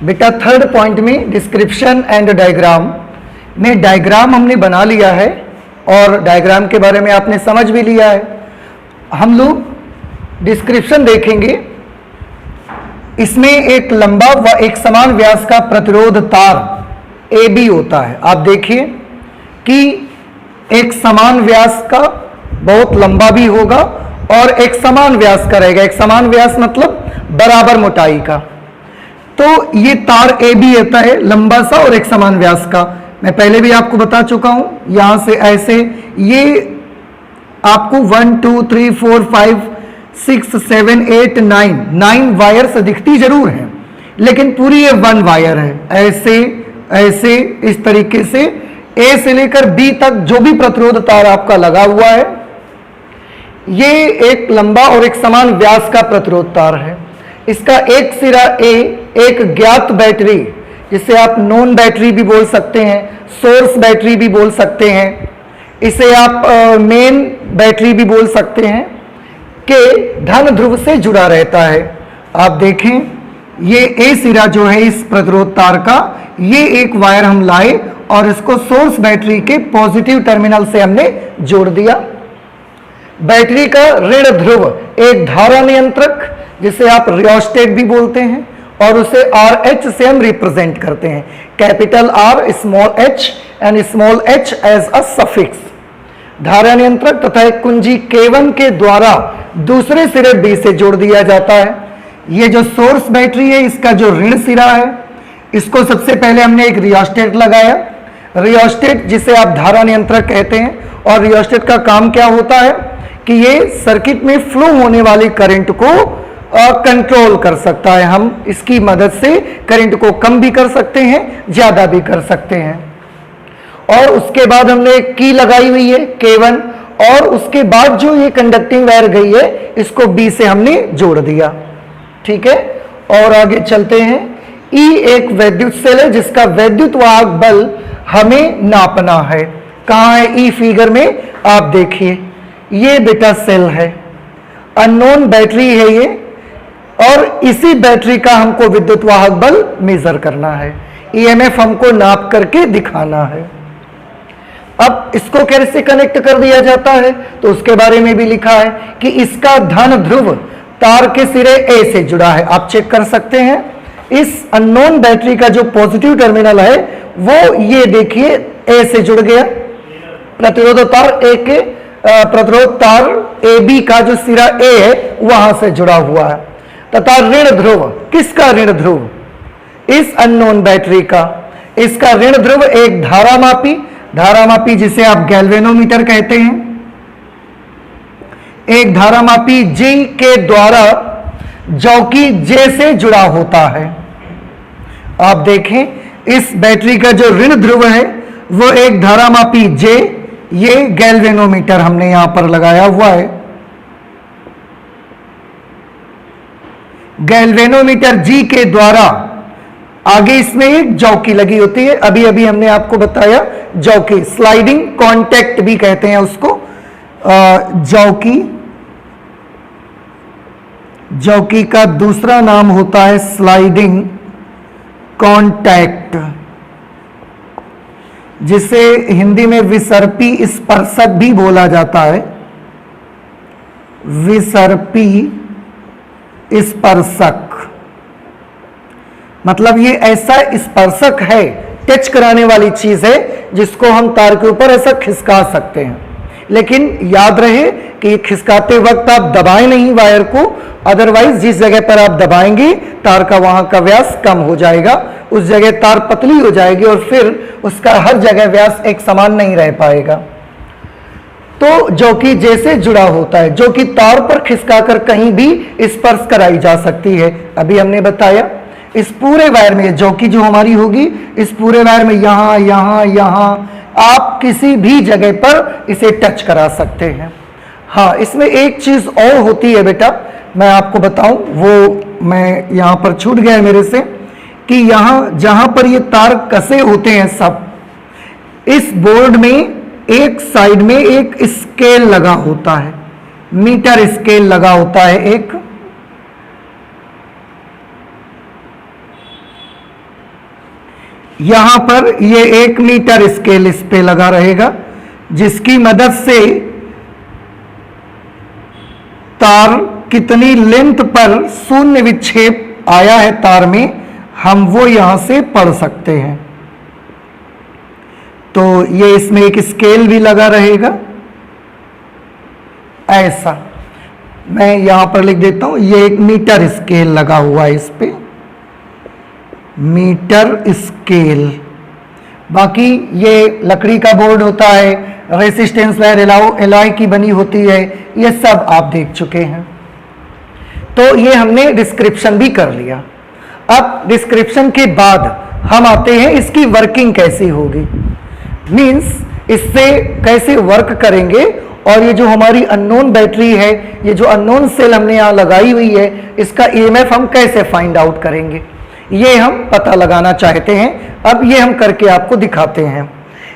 बेटा third point में description and diagram में डायग्राम हमने बना लिया है और डायग्राम के बारे में आपने समझ भी लिया है। हम लोग डिस्क्रिप्शन देखेंगे। इसमें एक लंबा व एक समान व्यास का प्रतिरोध तार AB होता है। आप देखिए कि एक समान व्यास का बहुत लंबा भी होगा और एक समान व्यास का रहेगा। एक समान व्यास मतलब बराबर मोटाई का। तो ये तार AB होता है लंबा सा और एक समान व्यास का। मैं पहले भी आपको बता चुका हूं। यहां से ऐसे ये आपको 1 2 3 4 5 6 7 8 9 वायर्स दिखती जरूर हैं, लेकिन पूरी ये 1 वायर है। ऐसे ऐसे इस तरीके से A से लेकर B तक जो भी प्रतिरोध तार आपका लगा हुआ है, ये एक लंबा और एक समान व्यास का प्रतिरोध तार है। इसका एक सिरा A एक ज्ञात बैटरी, जिसे आप नॉन बैटरी भी बोल सकते हैं, सोर्स बैटरी भी बोल सकते हैं, इसे आप मेन बैटरी भी बोल सकते हैं, के धन ध्रुव से जुड़ा रहता है। आप देखें ये A सिरा जो है इस प्रतिरोध तार का, ये एक वायर हम लाए और इसको सोर्स बैटरी के पॉजिटिव टर्मिनल से हमने जोड़ दिया। बैटरी का ऋण ध्रुव एक धारा नियंत्रक, जिसे आप रियोस्टेट भी बोलते हैं, और उसे RH से हम रिप्रेजेंट करते हैं। Capital R small h and small h as a suffix. धारा नियंत्रक तथा एक कुंजी K1 के द्वारा दूसरे सिरे B से जोड़ दिया जाता है। ये जो सोर्स बैटरी है, इसका जो ऋण सिरा है, इसको सबसे पहले हमने एक रियोस्टेट लगाया। रियोस्टेट जिसे आप धारा नियंत्रक कहते हैं, और रियोस्टेट का काम क्या होता है कि ये सर्किट में फ्लो होने वाली करंट को कंट्रोल कर सकता है। हम इसकी मदद से करंट को कम भी कर सकते हैं, ज्यादा भी कर सकते हैं। और उसके बाद हमने एक की लगाई हुई है K1, और उसके बाद जो ये कंडक्टिंग वायर गई है, इसको B से हमने जोड़ दिया। ठीक है, और आगे चलते हैं। E एक वैद्युत सेल है जिसका वैद्युत वाहक बल हमें नापना है। कहाँ है E फिगर में? आप देखिए, ये बेटा सेल है, अननोन बैटरी है ये, और इसी बैटरी का हमको विद्युत वाहक बल मेजर करना है। EMF हमको नाप करके दिखाना है। अब इसको कैसे कनेक्ट कर दिया जाता है, तो उसके बारे में भी लिखा है कि इसका धन ध्रुव तार के सिरे A से जुड़ा है। आप चेक कर सकते हैं, इस अननोन बैटरी का जो पॉजिटिव टर्मिनल है वो ये देखिए A से जुड़ गया। प्रतिरोध तार A के प्रतिरोध तार AB का जो सिरा A है वहां से जुड़ा हुआ है। तथा ऋण ध्रुव, किसका ऋण ध्रुव? इस अननोन बैटरी का। इसका ऋण ध्रुव एक धारामापी जिसे आप गैल्वेनोमीटर कहते हैं, एक धारामापी G के द्वारा जौकी J से जुड़ा होता है। आप देखें इस बैटरी का जो ऋण ध्रुव है वो एक धारामापी J, ये गैल्वेनोमीटर हमने यहां पर लगाया हुआ है। गैल्वेनोमीटर G के द्वारा आगे इसमें एक जौकी लगी होती है। अभी अभी हमने आपको बताया जौकी, स्लाइडिंग कॉन्टैक्ट भी कहते हैं उसको। जौकी का दूसरा नाम होता है स्लाइडिंग कॉन्टैक्ट, जिसे हिंदी में विसर्पी स्पर्शक भी बोला जाता है। विसर्पी स्पर्शक मतलब ये ऐसा स्पर्शक है, टच कराने वाली चीज है, जिसको हम तार के ऊपर ऐसा खिसका सकते हैं। लेकिन याद रहे कि खिसकाते वक्त आप दबाएं नहीं वायर को, अदरवाइज जिस जगह पर आप दबाएंगे तार का वहां का व्यास कम हो जाएगा, उस जगह तार पतली हो जाएगी और फिर उसका हर जगह व्यास एक समान नहीं रह पाएगा। तो जो कि जैसे जुड़ा होता है, जो कि तार पर खिसकाकर कहीं भी स्पर्श कराई जा सकती है। अभी हमने बताया इस पूरे वायर में जो कि जो हमारी होगी, इस पूरे वायर में यहां यहां यहां आप किसी भी जगह पर इसे टच करा सकते हैं। हाँ, इसमें एक चीज और होती है बेटा, मैं आपको बताऊं, वो मैं यहां पर छूट गया है मेरे से, कि यहां जहां पर ये तार कसे होते हैं सब, इस बोर्ड में एक साइड में एक स्केल लगा होता है, मीटर स्केल लगा होता है एक। यहां पर ये 1 मीटर स्केल इस पे लगा रहेगा, जिसकी मदद से तार कितनी लेंथ पर शून्य विक्षेप आया है तार में, हम वो यहां से पढ़ सकते हैं। तो ये इसमें एक स्केल भी लगा रहेगा, ऐसा मैं यहां पर लिख देता हूं, ये 1 मीटर स्केल लगा हुआ है इस पे, मीटर स्केल। बाकी ये लकड़ी का बोर्ड होता है, रेसिस्टेंस वायर एलॉय की बनी होती है, ये सब आप देख चुके हैं। तो ये हमने डिस्क्रिप्शन भी कर लिया। अब डिस्क्रिप्शन के बाद हम आते हैं इसकी वर्किंग कैसी होगी, मींस इससे कैसे वर्क करेंगे, और ये जो हमारी अननोन बैटरी है, ये जो अननोन सेल हमने यहाँ लगाई हुई है, इसका ईएमएफ हम कैसे फाइंड आउट करेंगे, ये हम पता लगाना चाहते हैं। अब ये हम करके आपको दिखाते हैं।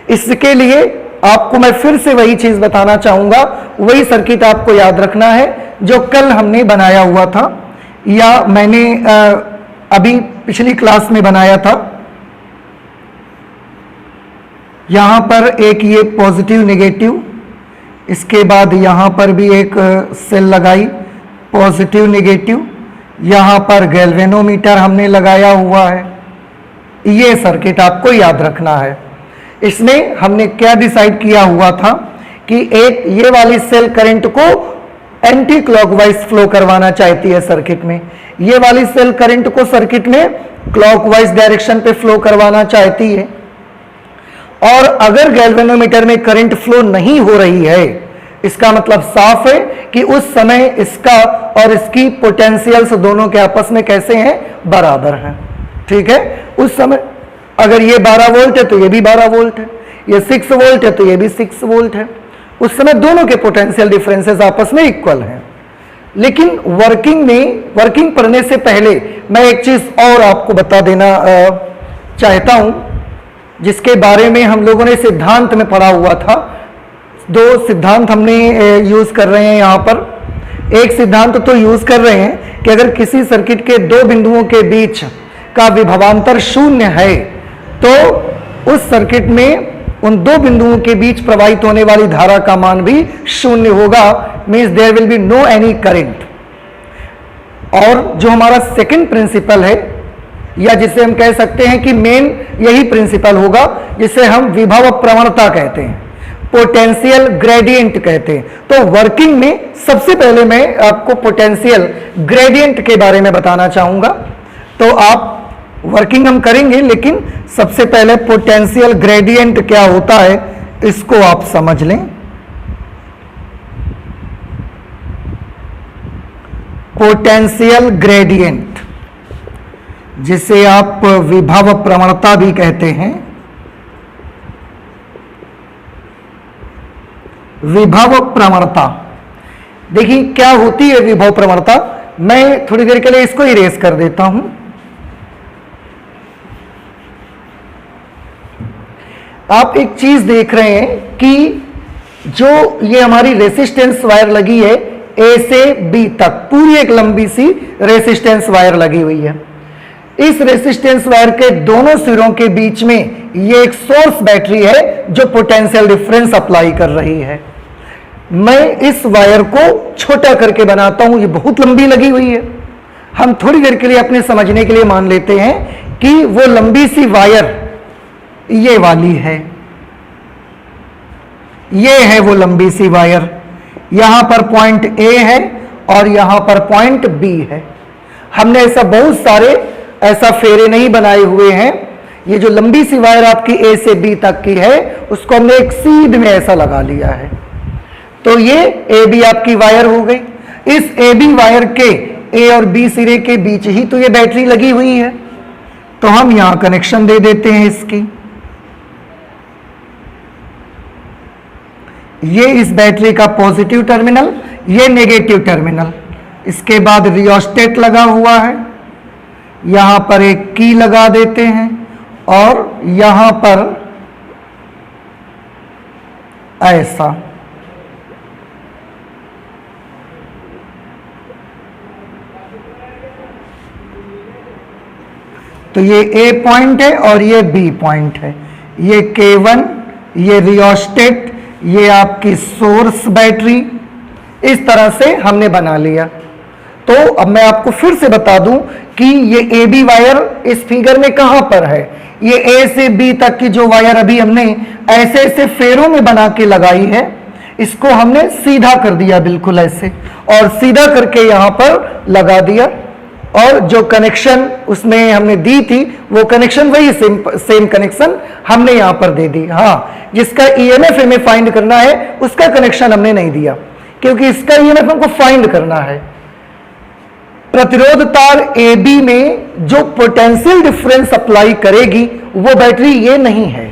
इसके लिए आपको मैं फिर से वही चीज बताना चाहूंगा, वही सर्किट आपको याद रखना है जो कल हमने बनाया हुआ था, या मैंने अभी पिछली क्लास में बनाया था। यहां पर एक ये पॉजिटिव नेगेटिव, इसके बाद यहां पर भी एक सेल लगाई पॉजिटिव नेगेटिव, यहां पर गैल्वेनोमीटर हमने लगाया हुआ है। ये सर्किट आपको याद रखना है। इसमें हमने क्या डिसाइड किया हुआ था कि एक ये वाली सेल करंट को एंटी क्लॉकवाइज फ्लो करवाना चाहती है सर्किट में, ये वाली सेल करंट को सर्किट में क्लॉकवाइज डायरेक्शन पे फ्लो करवाना चाहती है। और अगर गैल्वेनोमीटर में करंट फ्लो नहीं हो रही है, इसका मतलब साफ है कि उस समय इसका और इसकी पोटेंशियल्स दोनों के आपस में कैसे हैं, बराबर हैं। ठीक है, उस समय अगर ये 12 वोल्ट है तो ये भी 12 वोल्ट है, ये 6 वोल्ट है तो ये भी 6 वोल्ट है, उस समय दोनों के पोटेंशियल डिफरेंसेस आपस में इक्वल हैं। लेकिन वर्किंग पढ़ने से पहले मैं एक चीज और आपको बता देना चाहता हूं, जिसके बारे में हम लोगों ने सिद्धांत में पढ़ा हुआ था। 2 सिद्धांत हमने यूज कर रहे हैं यहाँ पर। एक सिद्धांत तो यूज कर रहे हैं कि अगर किसी सर्किट के 2 बिंदुओं के बीच का विभवांतर 0 है, तो उस सर्किट में उन 2 बिंदुओं के बीच प्रवाहित होने वाली धारा का मान भी 0 होगा, means there will be no any current. और जो हमारा सेकंड प्रिंसिपल है, या जिसे हम कह सकते हैं कि मेन यही प्रिंसिपल होगा, जिसे हम विभव प्रवणता कहते हैं, पोटेंशियल ग्रेडियंट कहते हैं। तो वर्किंग में सबसे पहले मैं आपको पोटेंशियल ग्रेडियंट के बारे में बताना चाहूंगा। तो आप वर्किंग हम करेंगे, लेकिन सबसे पहले पोटेंशियल ग्रेडियंट क्या होता है इसको आप समझ लें। पोटेंशियल ग्रेडियंट, जिसे आप विभव प्रवणता भी कहते हैं, विभव प्रवणता। देखिए क्या होती है विभव प्रवणता, मैं थोड़ी देर के लिए इसको इरेज कर देता हूं। आप एक चीज देख रहे हैं कि जो ये हमारी रेसिस्टेंस वायर लगी है, ए से बी तक पूरी एक लंबी सी रेसिस्टेंस वायर लगी हुई है। इस रेसिस्टेंस वायर के दोनों सिरों के बीच में ये एक सोर्स बैटरी है जो पोटेंशियल डिफरेंस अप्लाई कर रही है। मैं इस वायर को छोटा करके बनाता हूं, ये बहुत लंबी लगी हुई है। हम थोड़ी देर के लिए अपने समझने के लिए मान लेते हैं कि वो लंबी सी वायर ये वाली है, ये है वो लंबी सी वायर। यहां पर पॉइंट ए है और यहां पर पॉइंट बी है। हमने ऐसा बहुत सारे ऐसा फेरे नहीं बनाए हुए हैं। ये जो लंबी सी वायर आपकी ए से बी तक की है, उसको हमने एक सीध में ऐसा लगा लिया है। तो ये ए बी आपकी वायर हो गई। इस ए बी वायर के ए और बी सिरे के बीच ही तो ये बैटरी लगी हुई है, तो हम यहां कनेक्शन दे देते हैं इसकी। ये इस बैटरी का पॉजिटिव टर्मिनल, ये नेगेटिव टर्मिनल। इसके बाद रियोस्टेट लगा हुआ है, यहां पर एक की लगा देते हैं और यहां पर ऐसा। तो तो ये A पॉइंट है और ये B पॉइंट है, ये K1, ये रियोस्टेट, ये आपकी सोर्स बैटरी, इस तरह से हमने बना लिया। तो अब मैं आपको फिर से बता दूं कि ये AB वायर इस फिगर में कहां पर है। ये A से B तक की जो वायर अभी हमने ऐसे ऐसे फेरों में बना के लगाई है, इसको हमने सीधा कर दिया बिल्कुल ऐसे, और सीधा करके यहां पर लगा दिया, और जो कनेक्शन उसमें हमने दी थी वो कनेक्शन वही सेम कनेक्शन हमने यहां पर दे दी। हाँ, जिसका EMF हमें फाइंड करना है उसका कनेक्शन हमने नहीं दिया, क्योंकि इसका EMF हमको फाइंड करना है। प्रतिरोध तार AB में जो पोटेंशियल डिफरेंस अप्लाई करेगी वो बैटरी ये नहीं है,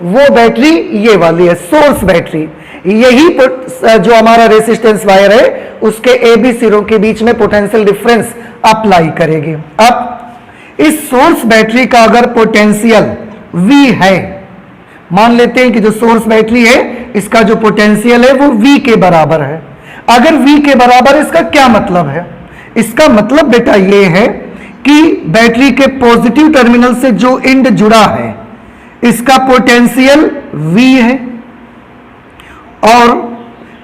वो बैटरी ये वाली है, सोर्स बैटरी। यही जो हमारा रेसिस्टेंस वायर है उसके AB सिरों के बीच में पोटेंशियल डिफरेंस अप्लाई करेगी। अब इस सोर्स बैटरी का अगर पोटेंशियल V है, मान लेते हैं कि जो सोर्स बैटरी है इसका जो पोटेंशियल है वो V के बराबर है। अगर V के बराबर, इसका क्या मतलब है? इसका मतलब बेटा ये है कि बैटरी के पॉजिटिव टर्मिनल से जो इंड जुड़ा है इसका पोटेंशियल V है, और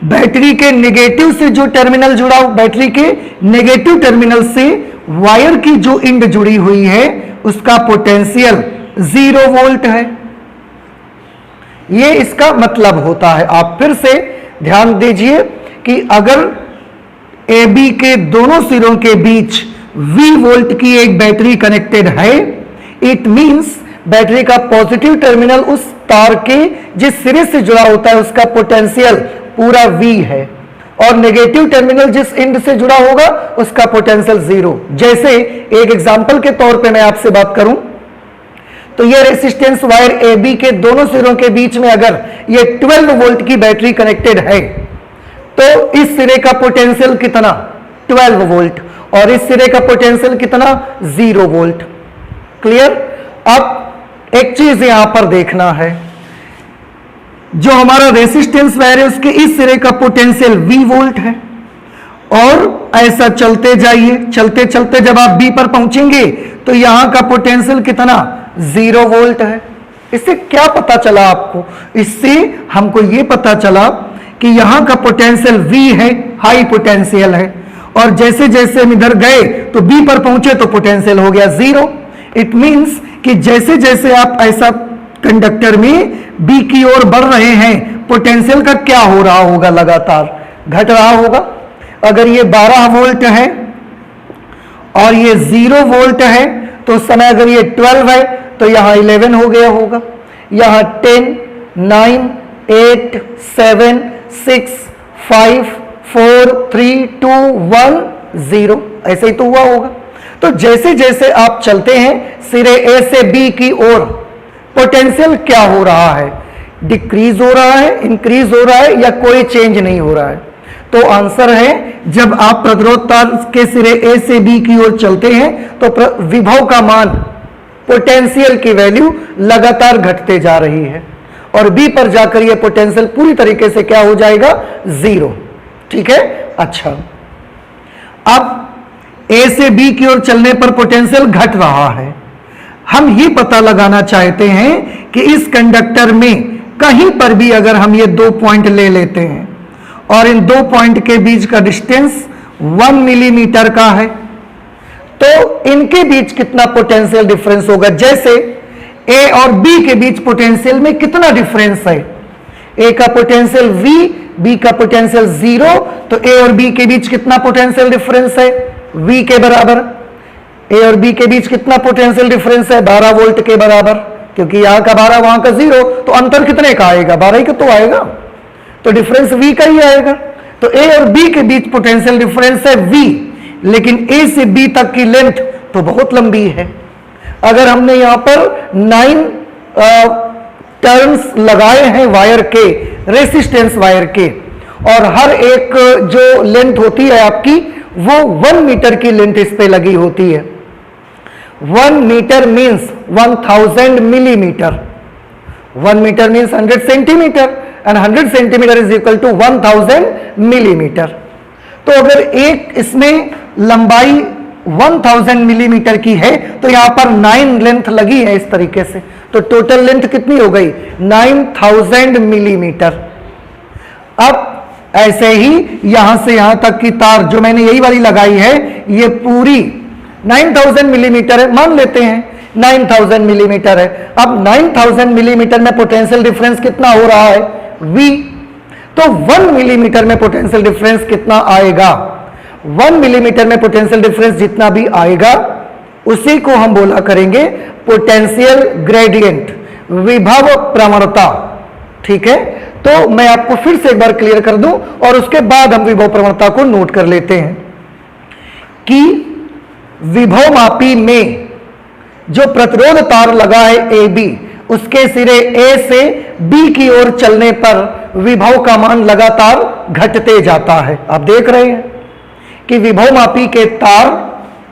बैटरी के नेगेटिव से जो टर्मिनल जुड़ा, बैटरी के नेगेटिव टर्मिनल से वायर की जो इंड जुड़ी हुई है उसका पोटेंशियल 0 वोल्ट है। ये इसका मतलब होता है। आप फिर से ध्यान दीजिए कि अगर AB के दोनों सिरों के बीच V वोल्ट की एक बैटरी कनेक्टेड है, इट मींस बैटरी का पॉजिटिव टर्मिनल उस तार के जिस सिरे से जुड़ा होता है उसका पोटेंशियल पूरा V है, और नेगेटिव टर्मिनल जिस इंड से जुड़ा होगा उसका पोटेंशियल 0। जैसे एक एग्जांपल के तौर पे मैं आपसे बात करूं तो ये रेसिस्टेंस वायर AB के दोनों सिरों के बीच में अगर ये 12 वोल्ट की बैटरी कनेक्टेड है तो इस सिरे का पोटेंशियल कितना? 12 वोल्ट, और इस सिरे का पोटेंशियल कितना? 0 वोल्ट। क्लियर? अब एक चीज यहां पर देखना है, जो हमारा रेसिस्टेंस वायर है उसके इस सिरे का पोटेंशियल V वोल्ट है, और ऐसा चलते जाइए, चलते चलते जब आप B पर पहुंचेंगे तो यहां का पोटेंशियल कितना? 0 वोल्ट है। इससे क्या पता चला आपको? इससे हमको यह पता चला कि यहां का पोटेंशियल V है, हाई पोटेंशियल है, और जैसे जैसे हम इधर गए तो B पर पहुंचे तो पोटेंशियल हो गया 0। इट मींस कि जैसे जैसे आप ऐसा कंडक्टर में B की ओर बढ़ रहे हैं, पोटेंशियल का क्या हो रहा होगा? लगातार घट रहा होगा। अगर ये 12 वोल्ट है और ये 0 वोल्ट है तो उस समय अगर ये 12 है तो यहां 11 हो गया होगा, यहां 10, 9, 8, 7, 6, 5, 4, 3, 2, 1, 0, ऐसे ही तो हुआ होगा। तो जैसे जैसे आप चलते हैं सिरे A से B की ओर, पोटेंशियल क्या हो रहा है? डिक्रीज हो रहा है, इंक्रीज हो रहा है, या कोई चेंज नहीं हो रहा है? तो आंसर है, जब आप प्रतिरोध तार के सिरे A से B की ओर चलते हैं तो विभव का मान, पोटेंशियल की वैल्यू लगातार घटते जा रही है, और B पर जाकर यह पोटेंशियल पूरी तरीके से क्या हो जाएगा? 0। ठीक है? अच्छा, अब A से B की ओर चलने पर पोटेंशियल घट रहा है। हम ये पता लगाना चाहते हैं कि इस कंडक्टर में कहीं पर भी अगर हम ये 2 पॉइंट ले लेते हैं और इन 2 पॉइंट के बीच का डिस्टेंस 1 मिलीमीटर का है, तो इनके बीच कितना पोटेंशियल डिफरेंस होगा? जैसे A और B के बीच पोटेंशियल में कितना डिफरेंस है? A का पोटेंशियल V, B का पोटेंशियल 0, तो A और B के बीच कितना पोटेंशियल डिफरेंस है? V के बराबर। A और B के बीच कितना पोटेंशियल डिफरेंस है? 12 वोल्ट के बराबर, क्योंकि यहां का 12 वहां का 0, तो अंतर कितने का आएगा? 12 ही का तो आएगा, तो डिफरेंस V का ही आएगा। तो A और B के बीच पोटेंशियल डिफरेंस है V, लेकिन A से B तक की लेंथ तो बहुत लंबी है। अगर हमने यहां पर 9 टर्न्स लगाए हैं वायर के, रेसिस्टेंस वायर के, और हर एक जो लेंथ होती है आपकी वो 1 मीटर की लेंथ इस पे लगी होती है। 1 metre means 1000 millimetre, 1 metre means 100 centimetre, and 100 centimetre is equal to 1000 millimetre. तो अगर एक इसमें लंबाई 1000 मिलीमीटर की है, तो यहां पर 9 लेंथ लगी है इस तरीके से, तो टोटल लेंथ कितनी हो गई 9000 मिलीमीटर। अब ऐसे ही यहां से यहां तक की तार जो मैंने यही वाली लगाई है, ये पूरी 9000 मिलीमीटर है, मान लेते हैं 9000 मिलीमीटर है। अब 9000 मिलीमीटर में पोटेंशियल डिफरेंस कितना हो रहा है V, तो 1 मिलीमीटर में पोटेंशियल डिफरेंस कितना आएगा, 1 मिलीमीटर में पोटेंशियल डिफरेंस जितना भी आएगा उसी को हम बोला करेंगे पोटेंशियल ग्रेडियंट, विभव प्रवणता। ठीक है, तो मैं आपको फिर से एक बार क्लियर कर दूं और उसके बाद हम विभव प्रवणता को नोट कर लेते हैं कि विभव मापी में जो प्रतिरोध तार लगा है AB, उसके सिरे A से B की ओर चलने पर विभव का मान लगातार घटते जाता है। आप देख रहे हैं कि विभव मापी के तार,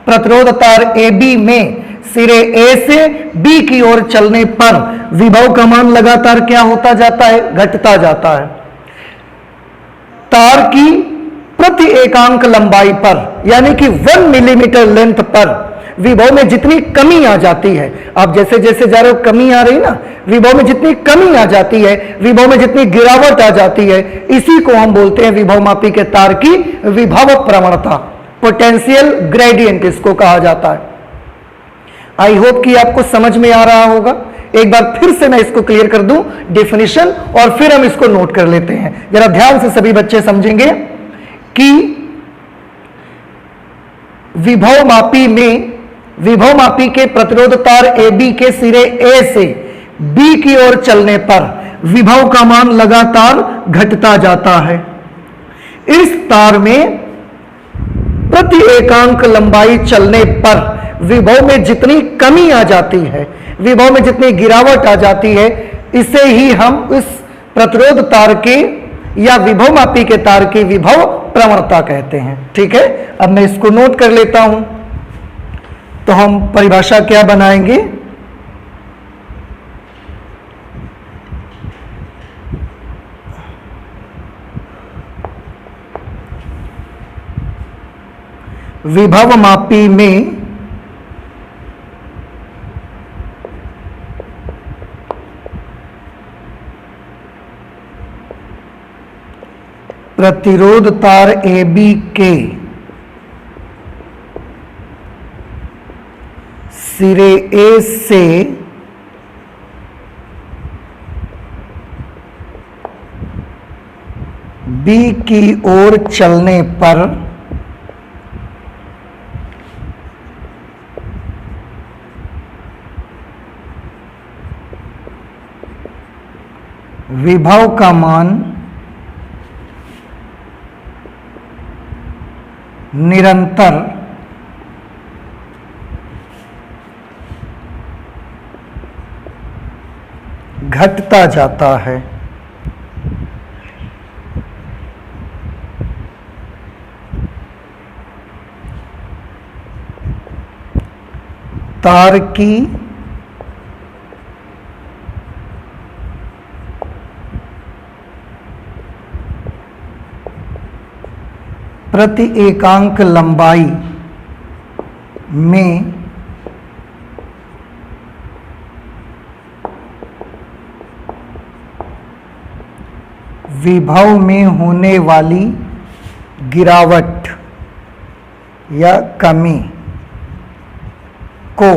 प्रतिरोध तार AB में सिरे A से B की ओर चलने पर विभव का मान लगातार क्या होता जाता है, घटता जाता है। तार की प्रति एकांक लंबाई पर, यानी कि 1 मिलीमीटर लेंथ पर विभव में जितनी कमी आ जाती है, आप जैसे जैसे जा रहे हो कमी आ रही ना, विभव में जितनी कमी आ जाती है, विभव में जितनी गिरावट आ जाती है, इसी को हम बोलते हैं विभव मापी के तार की विभव प्रवणता, पोटेंशियल ग्रेडियंट इसको कहा जाता है। आई होप कि आपको समझ में आ रहा होगा। एक बार फिर से मैं इसको क्लियर कर दूं डेफिनेशन, और फिर हम इसको नोट कर लेते हैं। जरा ध्यान से सभी बच्चे समझेंगे कि विभव मापी में, विभव मापी के प्रतिरोध तार AB के सिरे A से B की ओर चलने पर विभव का मान लगातार घटता जाता है। इस तार में प्रति एकांक लंबाई चलने पर विभव में जितनी कमी आ जाती है, विभव में जितनी गिरावट आ जाती है, इसे ही हम इस प्रतिरोध तार के या विभव मापी के तार की विभव प्रवणता कहते हैं। ठीक है, अब मैं इसको नोट कर लेता हूं। तो हम परिभाषा क्या बनाएंगे, विभव मापी में प्रतिरोध तार AB के सिरे A से B की ओर चलने पर विभव का मान निरंतर घटता जाता है। तार की प्रति एकांक लंबाई में विभव में होने वाली गिरावट या कमी को,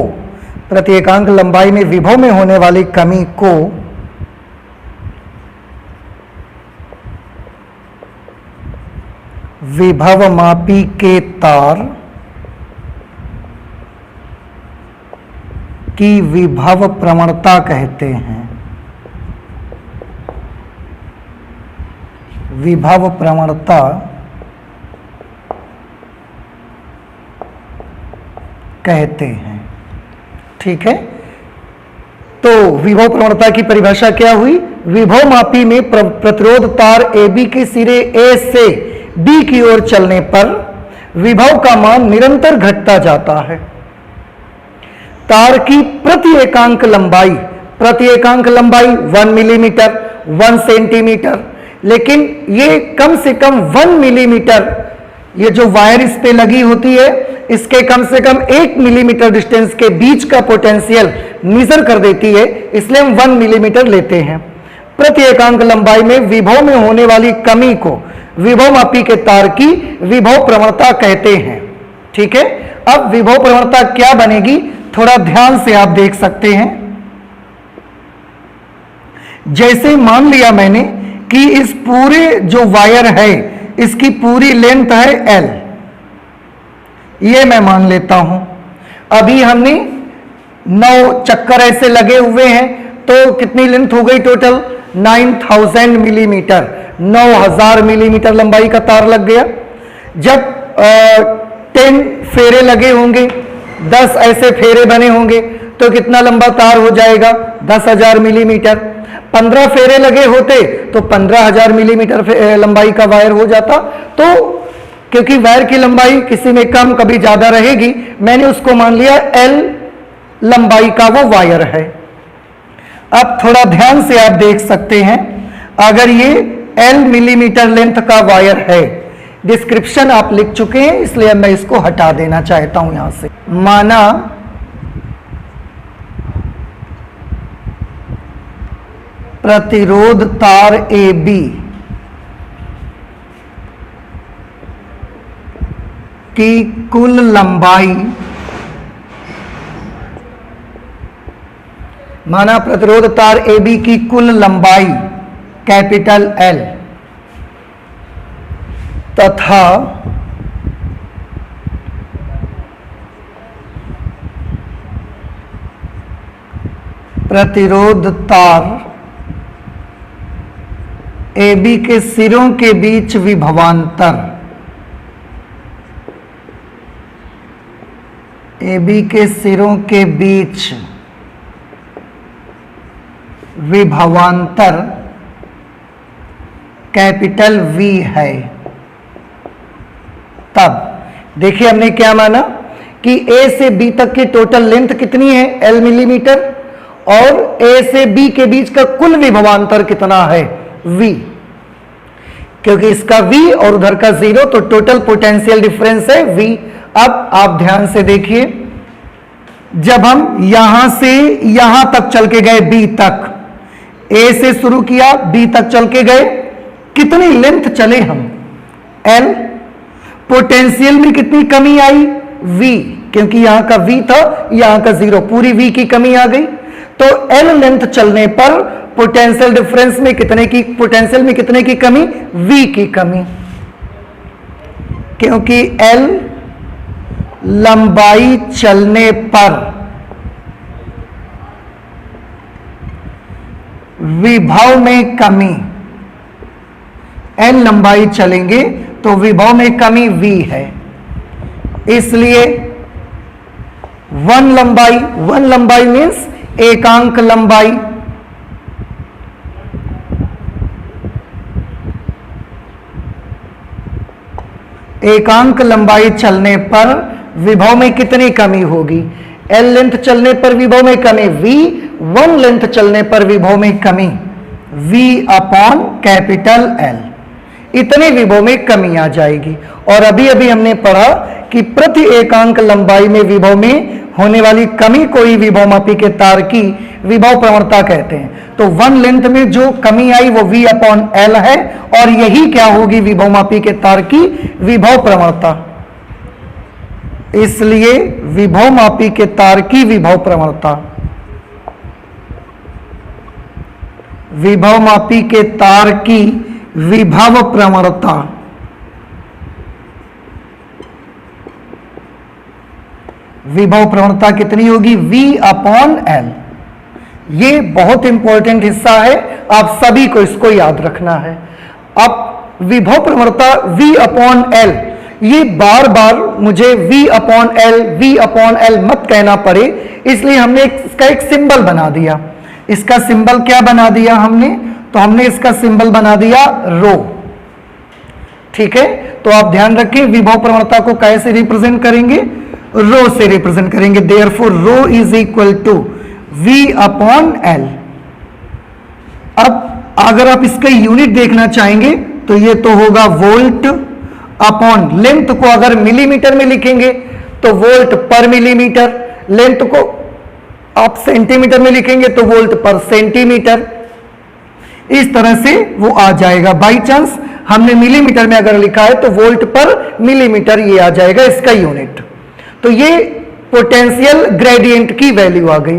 प्रति एकांक लंबाई में विभव में होने वाली कमी को विभव मापी के तार की विभव प्रवणता कहते हैं। विभव प्रवणता कहते हैं। ठीक है, तो विभव प्रवणता की परिभाषा क्या हुई, विभव मापी में प्रतिरोध तार AB के सिरे A से B की ओर चलने पर विभव का मान निरंतर घटता जाता है। तार की प्रति एकांक लंबाई, प्रति एकांक लंबाई 1 मिलीमीटर, 1 सेंटीमीटर, लेकिन ये कम से कम 1 मिलीमीटर ये जो वायर इस पे लगी होती है, इसके कम से कम 1 मिलीमीटर डिस्टेंस के बीच का पोटेंशियल मेजर कर देती है, इसलिए हम 1 मिलीमीटर लेते हैं। प्रति एकांक लंबाई में विभव में होने वाली कमी को विभवमापी के तार की विभव प्रवणता कहते हैं। ठीक है, अब विभव प्रवणता क्या बनेगी, थोड़ा ध्यान से आप देख सकते हैं। जैसे मान लिया मैंने कि इस पूरे जो वायर है इसकी पूरी लेंथ है L, ये मैं मान लेता हूं। अभी हमने 9 चक्कर ऐसे लगे हुए हैं, तो कितनी लेंथ हो गई टोटल, 9000 मिलीमीटर, 9000 मिलीमीटर लंबाई का तार लग गया। जब 10 फेरे लगे होंगे, 10 ऐसे फेरे बने होंगे, तो कितना लंबा तार हो जाएगा, 10,000 मिलीमीटर। 15 फेरे लगे होते तो 15,000 मिलीमीटर लंबाई का वायर हो जाता। तो क्योंकि वायर की लंबाई किसी में कम कभी ज्यादा रहेगी, मैंने उसको मान लिया L लंबाई का वो वायर है। अब थोड़ा ध्यान से आप देख सकते हैं, अगर ये L मिलीमीटर लेंथ का वायर है, डिस्क्रिप्शन आप लिख चुके हैं इसलिए मैं इसको हटा देना चाहता हूं यहां से। माना प्रतिरोध तार AB की कुल लंबाई, माना प्रतिरोध तार AB की कुल लंबाई कैपिटल L तथा प्रतिरोध तार AB के सिरों के बीच विभवांतर, AB के सिरों के बीच विभवांतर कैपिटल V है। तब देखिए हमने क्या माना कि A से B तक की टोटल लेंथ कितनी है, L मिलीमीटर, और A से B के बीच का कुल विभवांतर कितना है, V। क्योंकि इसका V और उधर का 0, तो टोटल पोटेंशियल डिफरेंस है V। अब आप ध्यान से देखिए, जब हम यहां से यहां तक चल के गए B तक, A से शुरू किया B तक चल के गए, कितनी लेंथ चले हम, L। पोटेंशियल में कितनी कमी आई, V, क्योंकि यहां का V था, यहां का 0, पूरी V की कमी आ गई। तो L लेंथ चलने पर पोटेंशियल डिफरेंस में कितने की, पोटेंशियल में कितने की कमी, V की कमी, क्योंकि L लंबाई चलने पर विभव में कमी, L लंबाई चलेंगे तो विभव में कमी V है, इसलिए 1 लंबाई मीन्स एकांक लंबाई, एकांक लंबाई चलने पर विभव में कितनी कमी होगी, L लेंथ चलने पर विभव में कमी V, 1 लेंथ चलने पर विभव में कमी V अपॉन कैपिटल L, इतने विभव में कमी आ जाएगी। और अभी अभी हमने पढ़ा कि प्रति एकांक लंबाई में विभव में होने वाली कमी को ही विभवमापी के तार की विभव प्रवणता कहते हैं। तो 1 लेंथ में जो कमी आई वो V अपॉन L है, और यही क्या होगी विभवमापी के तार की विभव प्रवणता। इसलिए विभवमापी के तार की विभव प्रवणता, विभवमापी के तार की विभव प्रवणता विभव प्रवणता कितनी होगी, V अपॉन L। ये बहुत इंपॉर्टेंट हिस्सा है, आप सभी को इसको याद रखना है। अब विभव प्रवणता V अपॉन L, ये बार बार मुझे V अपॉन L मत कहना पड़े, इसलिए हमने इसका एक सिंबल बना दिया। इसका सिंबल क्या बना दिया हमने, तो हमने इसका सिंबल बना दिया रो। ठीक है, तो आप ध्यान रखें विभव प्रवणता को कैसे रिप्रेजेंट करेंगे, रो से रिप्रेजेंट करेंगे। Therefore rho is equal to V upon L। अब अगर आप इसका यूनिट देखना चाहेंगे तो ये तो होगा वोल्ट, अपॉन लेंथ को अगर मिलीमीटर में लिखेंगे तो वोल्ट पर मिलीमीटर, लेंथ को आप सेंटीमीटर में लिखेंगे तो वोल्ट पर सेंटीमीटर, इस तरह से वो आ जाएगा। बाई चांस हमने मिलीमीटर में अगर लिखा है तो वोल्ट पर मिलीमीटर ये आ जाएगा इसका यूनिट। तो ये पोटेंशियल ग्रेडियंट की वैल्यू आ गई।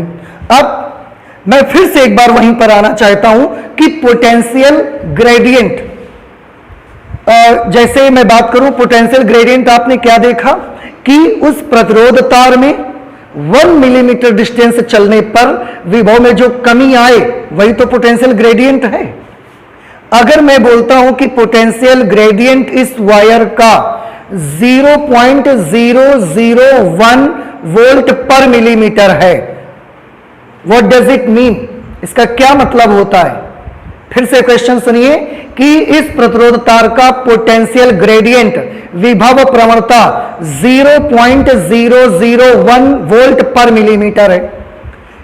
अब मैं फिर से एक बार वहीं पर आना चाहता हूं कि पोटेंशियल ग्रेडियंट, जैसे मैं बात करूं पोटेंशियल ग्रेडियंट, आपने क्या देखा कि उस प्रतिरोध तार में 1 मिलीमीटर डिस्टेंस चलने पर विभव में जो कमी आए वही तो पोटेंशियल ग्रेडियंट है। अगर मैं बोलता हूं कि पोटेंशियल ग्रेडियंट इस वायर का 0.001 वोल्ट पर मिलीमीटर है, व्हाट डज इट मीन, इसका क्या मतलब होता है? फिर से क्वेश्चन सुनिए कि इस प्रतिरोध तार का पोटेंशियल ग्रेडियंट विभव प्रवणता 0.001 वोल्ट पर मिलीमीटर है।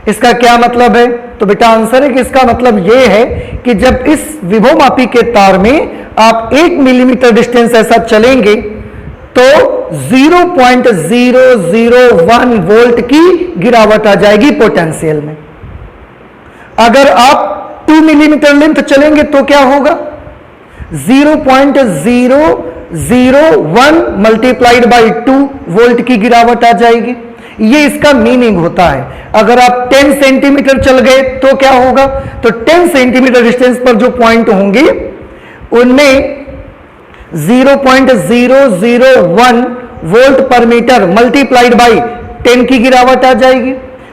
इसका क्या मतलब है? तो बेटा आंसर है कि इसका मतलब यह है कि जब इस विभव मापी के तार में आप 1 मिलीमीटर डिस्टेंस ऐसा चलेंगे तो 0.001 वोल्ट की गिरावट आ जाएगी पोटेंशियल में। अगर आप 2 मिलीमीटर लेंथ चलेंगे तो क्या होगा? 0.001 मल्टीप्लाइड बाई 2 वोल्ट की गिरावट आ जाएगी। ये इसका मीनिंग होता है। अगर आप 10 सेंटीमीटर चल गए तो क्या होगा? तो 10 सेंटीमीटर डिस्टेंस पर जो पॉइंट होंगे उनमें 0.001 वोल्ट पर मीटर मल्टीप्लाइड बाई 10 की गिरावट आ जाएगी।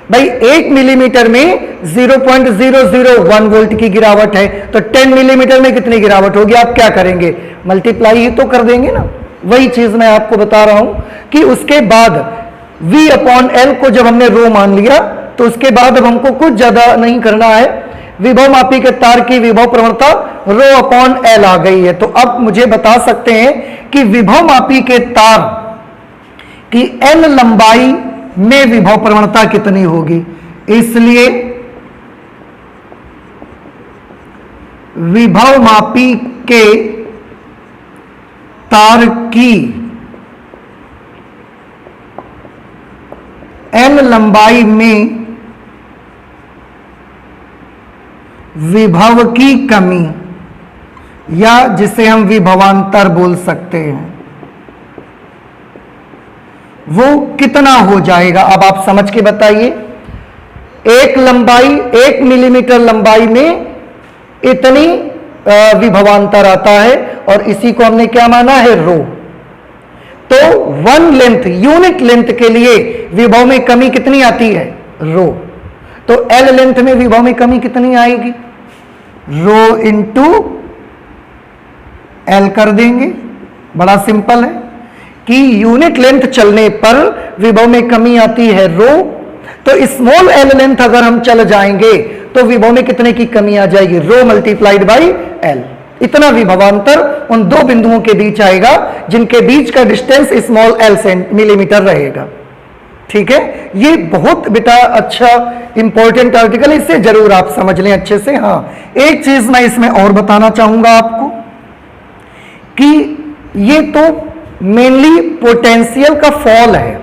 भाई 1 मिलीमीटर में 0.001 वोल्ट की गिरावट है तो 10 मिलीमीटर में कितनी गिरावट होगी? आप क्या करेंगे? मल्टीप्लाई ही तो कर देंगे ना। वही चीज मैं आपको बता रहा हूं कि उसके बाद V अपॉन L को जब हमने रो मान लिया तो उसके बाद अब हमको कुछ ज्यादा नहीं करना है। विभव मापी के तार की विभव प्रवणता रो अपॉन L आ गई है। तो अब मुझे बता सकते हैं कि विभव मापी के तार की L लंबाई में विभव प्रवणता कितनी होगी। इसलिए विभव मापी के तार की L लंबाई में विभव की कमी, या जिसे हम विभवांतर बोल सकते हैं, वो कितना हो जाएगा? अब आप समझ के बताइए। एक मिलीमीटर लंबाई में इतनी विभवांतर आता है और इसी को हमने क्या माना है? रो। तो 1 लेंथ, यूनिट लेंथ के लिए विभव में कमी कितनी आती है? रो। तो L लेंथ में विभव में कमी कितनी आएगी? रो इंटू L कर देंगे। बड़ा सिंपल है कि यूनिट लेंथ चलने पर विभव में कमी आती है रो, तो स्मॉल l लेंथ अगर हम चल जाएंगे तो विभव में कितने की कमी आ जाएगी? रो मल्टीप्लाइड बाई L। इतना विभवांतर उन दो बिंदुओं के बीच आएगा जिनके बीच का डिस्टेंस स्मॉल l मिलीमीटर रहेगा। ठीक है, ये बहुत बेटा अच्छा इंपॉर्टेंट आर्टिकल, इससे जरूर आप समझ लें अच्छे से। हाँ, एक चीज मैं इसमें और बताना चाहूंगा आपको कि ये तो मेनली पोटेंशियल का फॉल है,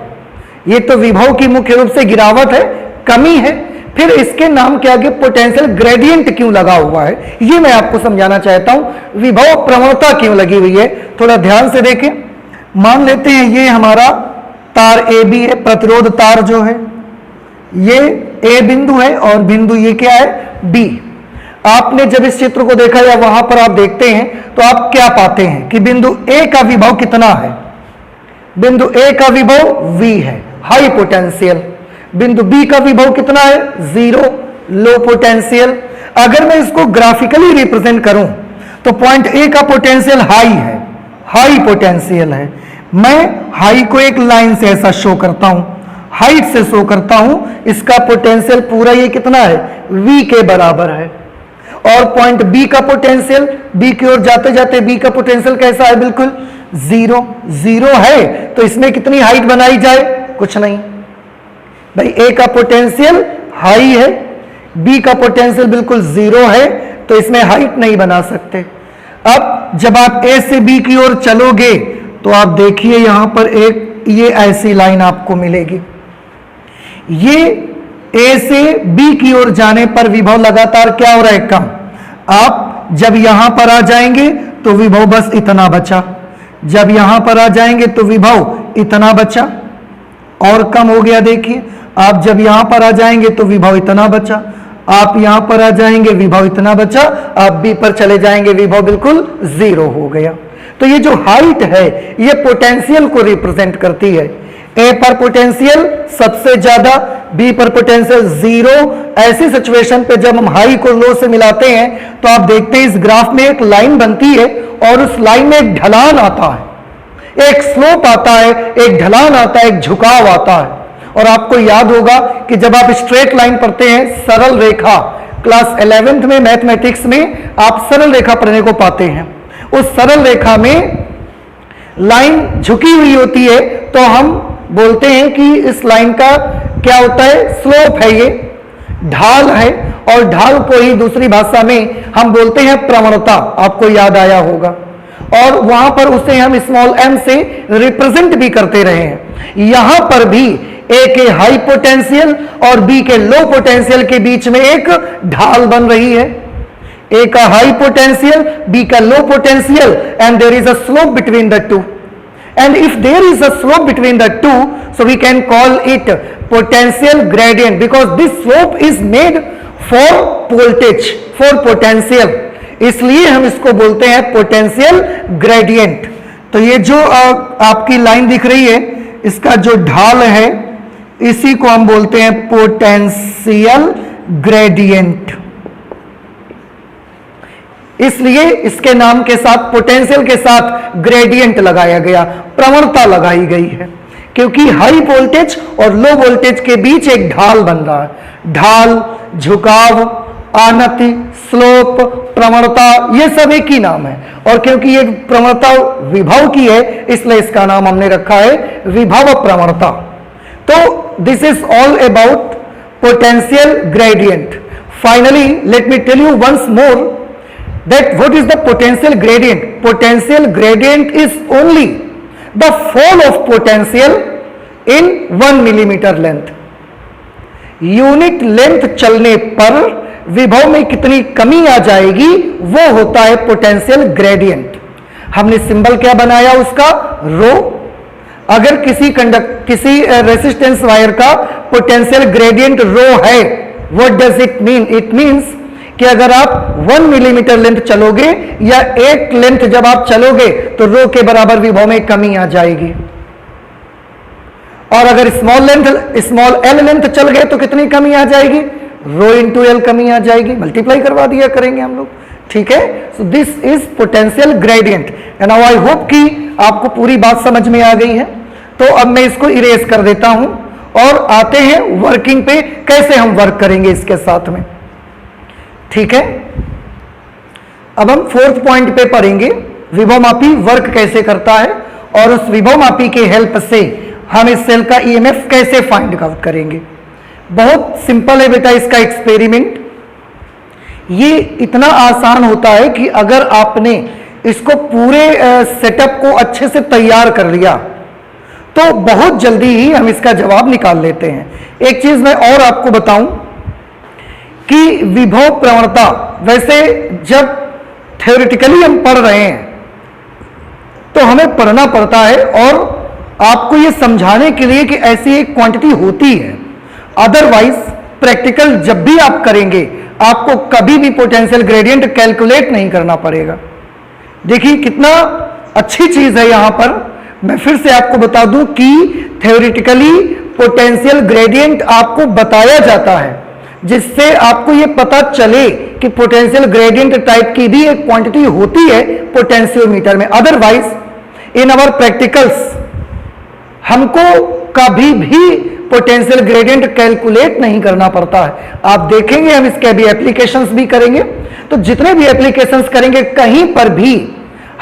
ये तो विभव की मुख्य रूप से गिरावट है, कमी है। फिर इसके नाम के आगे पोटेंशियल ग्रेडियंट क्यों लगा हुआ है ये मैं आपको समझाना चाहता हूं। विभव प्रवणता क्यों लगी हुई है, थोड़ा ध्यान से देखें। मान लेते हैं ये हमारा तार AB है, प्रतिरोध तार जो है ये A बिंदु है और बिंदु ये क्या है? B। आपने जब इस चित्र को देखा या वहां पर आप देखते हैं तो आप क्या पाते हैं कि बिंदु A का विभव कितना है? बिंदु A का विभव V है, हाई पोटेंशियल। बिंदु B का विभव कितना है? 0, लो पोटेंशियल। अगर मैं इसको ग्राफिकली रिप्रेजेंट करूं तो पॉइंट A का पोटेंशियल हाई है, हाई पोटेंशियल है। मैं हाई को एक लाइन से ऐसा शो करता हूं, हाइट से शो करता हूं। इसका पोटेंशियल पूरा ये कितना है? V के बराबर है। और पॉइंट B का पोटेंशियल, B की ओर जाते जाते B का पोटेंशियल कैसा है? बिल्कुल 0 है। तो इसमें कितनी हाइट बनाई जाए? कुछ नहीं भाई। A का पोटेंशियल हाई है, B का पोटेंशियल बिल्कुल 0 है, तो इसमें हाइट नहीं बना सकते। अब जब आप A से B की ओर चलोगे तो आप देखिए यहां पर एक ये ऐसी लाइन आपको मिलेगी। ये ए से बी की ओर जाने पर विभव लगातार क्या हो रहा है, कम। आप जब यहां पर आ जाएंगे तो विभव बस इतना बचा, जब यहां पर आ जाएंगे तो विभव इतना बचा और कम हो गया। देखिए आप जब यहां पर आ जाएंगे तो विभव इतना बचा, आप यहां पर आ जाएंगे विभव इतना बचा, आप बी पर चले जाएंगे विभव बिल्कुल जीरो हो गया। तो ये जो हाइट है ये पोटेंशियल को रिप्रेजेंट करती है। ए पर पोटेंशियल सबसे ज्यादा, बी पर पोटेंशियल जीरो। ऐसी सिचुएशन पे जब हम हाई को लो से मिलाते हैं तो आप देखते हैं इस ग्राफ में एक लाइन बनती है और उस लाइन में एक ढलान आता है, एक स्लोप आता है, एक ढलान आता है, एक झुकाव आता है। और आपको याद होगा कि जब आप स्ट्रेट लाइन पढ़ते हैं, सरल रेखा, क्लास 11th में मैथमेटिक्स में आप सरल रेखा पढ़ने को पाते हैं। उस सरल रेखा में लाइन झुकी हुई होती है तो हम बोलते हैं कि इस लाइन का क्या होता है, स्लोप है, ये ढाल है। और ढाल को ही दूसरी भाषा में हम बोलते हैं प्रवणता, आपको याद आया होगा। और वहां पर उसे हम स्मॉल m से रिप्रेजेंट भी करते रहे हैं। यहां पर भी ए के हाई पोटेंशियल और बी के लो पोटेंशियल के बीच में एक ढाल बन रही है। ए का हाई पोटेंशियल, बी का low potential, and there is a slope between the two. And if there is a slope between the two, so we can call it potential gradient because this slope is made for voltage, for potential. इसलिए हम इसको बोलते हैं potential gradient। तो ये जो आपकी line दिख रही है, इसका जो ढाल है इसी को हम बोलते हैं potential gradient। इसलिए इसके नाम के साथ, पोटेंशियल के साथ ग्रेडियंट लगाया गया, प्रवणता लगाई गई है, क्योंकि हाई वोल्टेज और लो वोल्टेज के बीच एक ढाल बन रहा है। ढाल, झुकाव, आनति, स्लोप, प्रवणता, ये सब एक ही नाम है। और क्योंकि ये प्रवणता विभव की है इसलिए इसका नाम हमने रखा है विभव प्रवणता। तो this is all about potential gradient. Finally let me tell you once more that what is the potential gradient. Potential gradient is only the fall of potential in 1 millimeter length. Unit length चलने पर विभव में कितनी कमी आ जाएगी वो होता है पोटेंशियल ग्रेडियंट। हमने सिंबल क्या बनाया उसका, रो। अगर किसी रेसिस्टेंस वायर का पोटेंशियल ग्रेडियंट रो है, what does it mean? It means कि अगर आप 1 मिलीमीटर लेंथ चलोगे या 1 लेंथ जब आप चलोगे तो रो के बराबर विभव में कमी आ जाएगी। और अगर स्मॉल एल लेंथ चल गए तो कितनी कमी आ जाएगी? रो इंटू एल कमी आ जाएगी। मल्टीप्लाई करवा दिया करेंगे हम लोग, ठीक है। So this is potential gradient and now I hope कि आपको पूरी बात समझ में आ गई है। तो अब मैं इसको इरेज कर देता हूं और आते हैं वर्किंग पे, कैसे हम वर्क करेंगे इसके साथ में, ठीक है। अब हम 4th पॉइंट पे पढ़ेंगे विभव मापी वर्क कैसे करता है और उस विभव मापी के हेल्प से हम इस सेल का ईएमएफ कैसे फाइंड आउट करेंगे। बहुत सिंपल है बेटा इसका एक्सपेरिमेंट। ये इतना आसान होता है कि अगर आपने इसको पूरे सेटअप को अच्छे से तैयार कर लिया तो बहुत जल्दी ही हम इसका जवाब निकाल लेते हैं। एक चीज मैं और आपको बताऊं कि विभव प्रवणता, वैसे जब थ्योरेटिकली हम पढ़ रहे हैं तो हमें पढ़ना पड़ता है और आपको ये समझाने के लिए कि ऐसी एक क्वांटिटी होती है। अदरवाइज प्रैक्टिकल जब भी आप करेंगे आपको कभी भी पोटेंशियल ग्रेडियंट कैलकुलेट नहीं करना पड़ेगा। देखिए कितना अच्छी चीज है। यहां पर मैं फिर से आपको बता दूं कि थ्योरेटिकली पोटेंशियल ग्रेडियंट आपको बताया जाता है जिससे आपको ये पता चले कि पोटेंशियल ग्रेडियंट टाइप की भी एक क्वांटिटी होती है पोटेंशियोमीटर में। अदरवाइज इन आवर प्रैक्टिकल्स हमको कभी भी पोटेंशियल ग्रेडियंट कैलकुलेट नहीं करना पड़ता है। आप देखेंगे हम इसके भी एप्लीकेशंस भी करेंगे, तो जितने भी एप्लीकेशंस करेंगे कहीं पर भी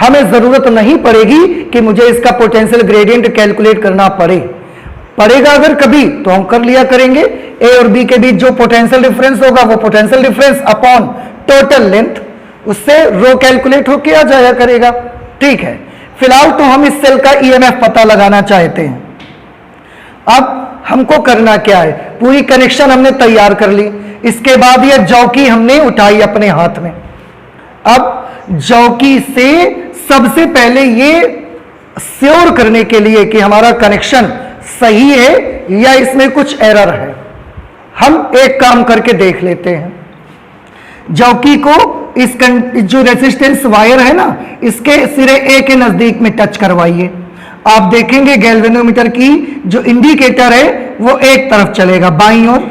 हमें जरूरत नहीं पड़ेगी कि मुझे इसका पोटेंशियल ग्रेडियंट कैलकुलेट करना पड़ेगा अगर कभी तो हम कर लिया करेंगे। ए और बी के बीच जो पोटेंशियल डिफरेंस होगा वो potential difference upon total length, उससे रो कैलकुलेट होके आ जाया करेगा, ठीक है। फिलहाल तो हम इस सेल का ईएमएफ पता लगाना चाहते हैं। अब हमको करना क्या है, पूरी कनेक्शन हमने तैयार कर ली, इसके बाद ये जौकी हमने उठाई अपने हाथ में। अब जौकी से सबसे पहले ये श्योर करने के लिए कि हमारा कनेक्शन सही है या इसमें कुछ एरर है, हम एक काम करके देख लेते हैं। जौकी को इस जो रेजिस्टेंस वायर है ना, इसके सिरे ए के नजदीक में टच करवाइए। आप देखेंगे गैल्वेनोमीटर की जो इंडिकेटर है वो एक तरफ चलेगा बाईं ओर।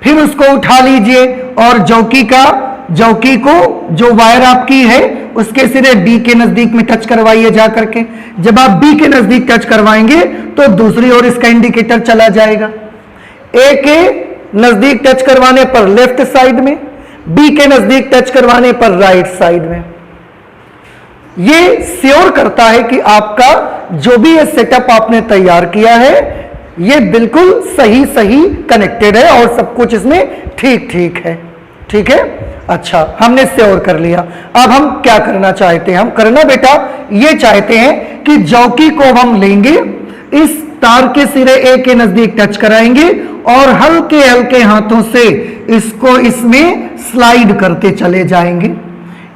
फिर उसको उठा लीजिए और जौकी को जो वायर आपकी है उसके सिरे बी के नजदीक में टच करवाइए जा करके। जब आप बी के नजदीक टच करवाएंगे तो दूसरी ओर इसका इंडिकेटर चला जाएगा। ए के नजदीक टच करवाने पर लेफ्ट साइड में, बी के नजदीक टच करवाने पर राइट साइड में। ये श्योर करता है कि आपका जो भी ये सेटअप आपने तैयार किया है ये बिल्कुल सही कनेक्टेड है और सब कुछ इसमें ठीक है। ठीक है, अच्छा, हमने श्योर कर लिया। अब हम क्या करना चाहते हैं, हम करना बेटा ये चाहते हैं कि जौकी को हम लेंगे, इस तार के सिरे ए के नजदीक टच कराएंगे और हल्के हल्के हाथों से इसको इसमें स्लाइड करते चले जाएंगे।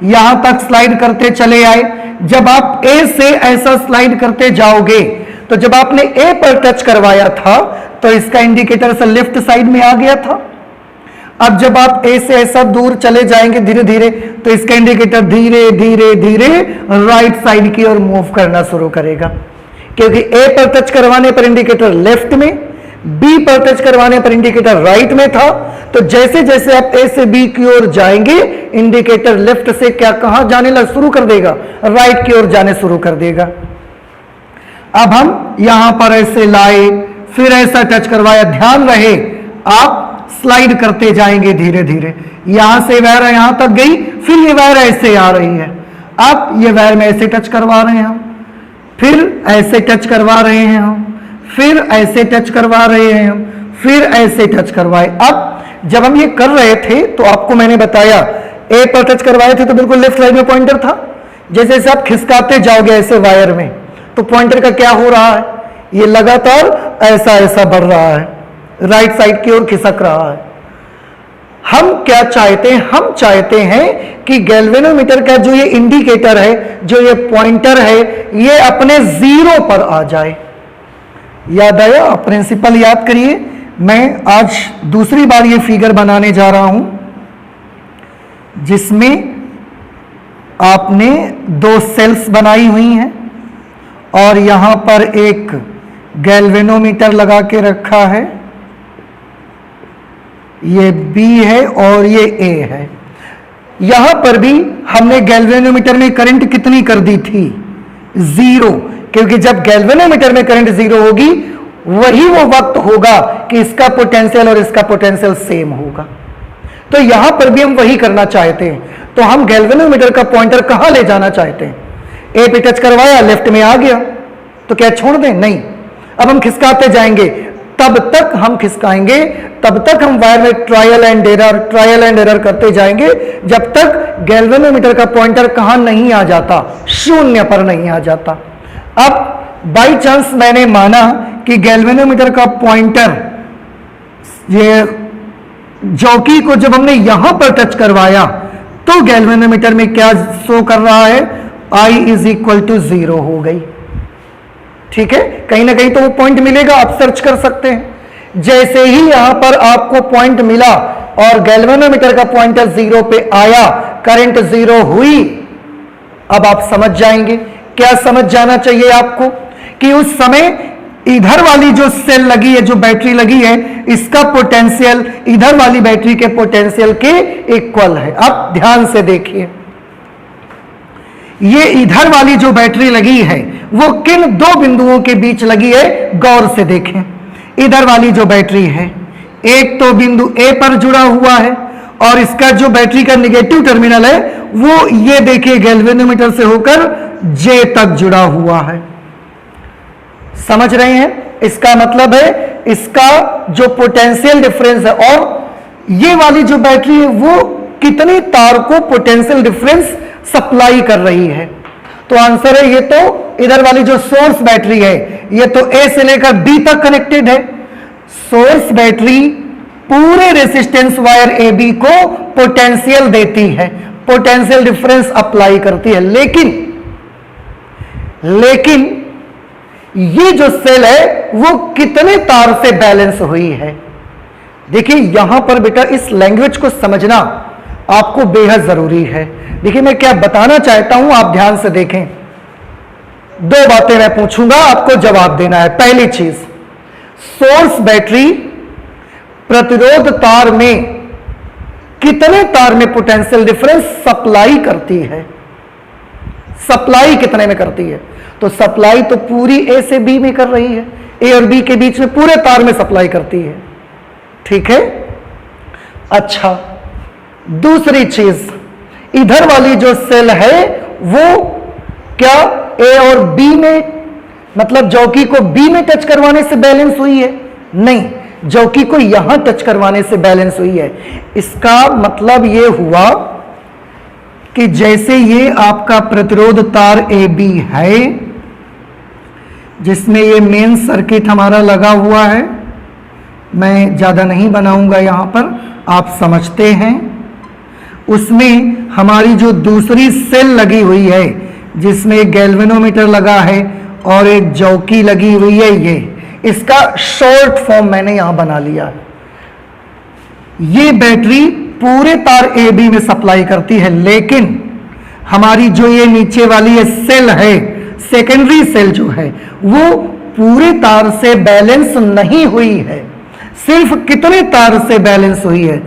यहां तक स्लाइड करते चले आए। जब आप ए से ऐसा स्लाइड करते जाओगे तो जब आपने ए पर टच करवाया था तो इसका इंडिकेटर से लेफ्ट साइड में आ गया था। अब जब आप ए से ऐसा दूर चले जाएंगे धीरे धीरे तो इसका इंडिकेटर धीरे धीरे राइट साइड की ओर मूव करना शुरू करेगा, क्योंकि ए पर टच करवाने पर इंडिकेटर लेफ्ट में, बी पर टच करवाने पर इंडिकेटर राइट में था। तो जैसे जैसे आप ए से बी की ओर जाएंगे इंडिकेटर लेफ्ट से क्या कहां जाने लग शुरू कर देगा, राइट की ओर जाने शुरू कर देगा। अब हम यहां पर ऐसे लाए, फिर ऐसा टच करवाया, ध्यान रहे आप स्लाइड करते जाएंगे धीरे धीरे। यहां से वायर यहां तक गई, फिर ये वायर ऐसे आ रही है। अब ये वायर में ऐसे टच करवा रहे हैं हम, फिर ऐसे टच करवा रहे हैं हम, फिर ऐसे टच करवा रहे हैं हम, फिर ऐसे टच करवाए। अब जब हम ये कर रहे थे तो आपको मैंने बताया ए पर टच करवाए थे तो बिल्कुल लेफ्ट साइड में पॉइंटर था। जैसे जैसे आप खिसकाते जाओगे ऐसे वायर में तो पॉइंटर का क्या हो रहा है, ये लगातार ऐसा बढ़ रहा है, राइट साइड की ओर खिसक रहा है। हम क्या चाहते हैं, हम चाहते हैं कि गैल्वेनोमीटर का जो ये इंडिकेटर है, जो ये पॉइंटर है, ये अपने जीरो पर आ जाए। याद आया, प्रिंसिपल याद करिए। मैं आज दूसरी बार ये फिगर बनाने जा रहा हूं जिसमें आपने दो सेल्स बनाई हुई हैं और यहां पर एक गैल्वेनोमीटर लगा के रखा है। ये B है और ये A है। यहां पर भी हमने गैल्वेनोमीटर में करंट कितनी कर दी थी, 0, क्योंकि जब गैल्वेनोमीटर में करंट 0 होगी वही वो वक्त होगा कि इसका पोटेंशियल और इसका पोटेंशियल सेम होगा। तो यहां पर भी हम वही करना चाहते हैं। तो हम गैल्वेनोमीटर का पॉइंटर कहां ले जाना चाहते हैं, ए पे टच करवाया, लेफ्ट में आ गया तो क्या छोड़ दें, नहीं। अब हम खिसकाते जाएंगे, तब तक हम खिसकाएंगे, तब तक हम वायर में ट्रायल एंड एरर करते जाएंगे जब तक गैल्वेनोमीटर का पॉइंटर कहां नहीं आ जाता, शून्य पर नहीं आ जाता। अब बाई चांस मैंने माना कि गैल्वेनोमीटर का पॉइंटर, ये जौकी को जब हमने यहां पर टच करवाया तो गैल्वेनोमीटर में क्या शो कर रहा है, I = 0 हो गई। ठीक है, कहीं ना कहीं तो वो पॉइंट मिलेगा, आप सर्च कर सकते हैं। जैसे ही यहां पर आपको पॉइंट मिला और गैल्वेनोमीटर का पॉइंटर 0 पे आया, करंट 0 हुई, अब आप समझ जाएंगे। क्या समझ जाना चाहिए आपको कि उस समय इधर वाली जो सेल लगी है, जो बैटरी लगी है, इसका पोटेंशियल इधर वाली बैटरी के पोटेंशियल के इक्वल है। अब ध्यान से देखिए, ये इधर वाली जो बैटरी लगी है वो किन दो बिंदुओं के बीच लगी है, गौर से देखें। इधर वाली जो बैटरी है, एक तो बिंदु ए पर जुड़ा हुआ है और इसका जो बैटरी का निगेटिव टर्मिनल है वो ये देखिए गैल्वेनोमीटर से होकर जे तक जुड़ा हुआ है। समझ रहे हैं, इसका मतलब है इसका जो पोटेंशियल डिफरेंस है, और ये वाली जो बैटरी है वो कितनी तार को पोटेंशियल डिफरेंस सप्लाई कर रही है। तो आंसर है ये तो इधर वाली जो सोर्स बैटरी है ये तो ए से लेकर बी तक कनेक्टेड है। सोर्स बैटरी पूरे रेसिस्टेंस वायर ए बी को पोटेंशियल देती है, पोटेंशियल डिफरेंस अप्लाई करती है। लेकिन ये जो सेल है वो कितने तार से बैलेंस हुई है। देखिए यहां पर बेटा इस लैंग्वेज को समझना आपको बेहद जरूरी है। देखिए मैं क्या बताना चाहता हूं, आप ध्यान से देखें। दो बातें मैं पूछूंगा, आपको जवाब देना है। पहली चीज, सोर्स बैटरी प्रतिरोध तार में कितने तार में पोटेंशियल डिफरेंस सप्लाई करती है। सप्लाई कितने में करती है? तो सप्लाई तो पूरी ए से बी में कर रही है, ए और बी के बीच में पूरे तार में सप्लाई करती है। ठीक है। अच्छा, दूसरी चीज, इधर वाली जो सेल है वो क्या ए और बी में, मतलब जौकी को बी में टच करवाने से बैलेंस हुई है? नहीं, जौकी को यहां टच करवाने से बैलेंस हुई है। इसका मतलब ये हुआ कि जैसे ये आपका प्रतिरोध तार ए बी है जिसमें ये मेन सर्किट हमारा लगा हुआ है, मैं ज्यादा नहीं बनाऊंगा यहां पर, आप समझते हैं। उसमें हमारी जो दूसरी सेल लगी हुई है जिसमें एक गैल्वेनोमीटर लगा है और एक जौकी लगी हुई है, ये इसका शॉर्ट फॉर्म मैंने यहां बना लिया है। ये बैटरी पूरे तार ए बी में सप्लाई करती है, लेकिन हमारी जो ये नीचे वाली ये सेल है, सेकेंडरी सेल जो है, वो पूरे तार से बैलेंस नहीं हुई है। सिर्फ कितने तार से बैलेंस हुई है?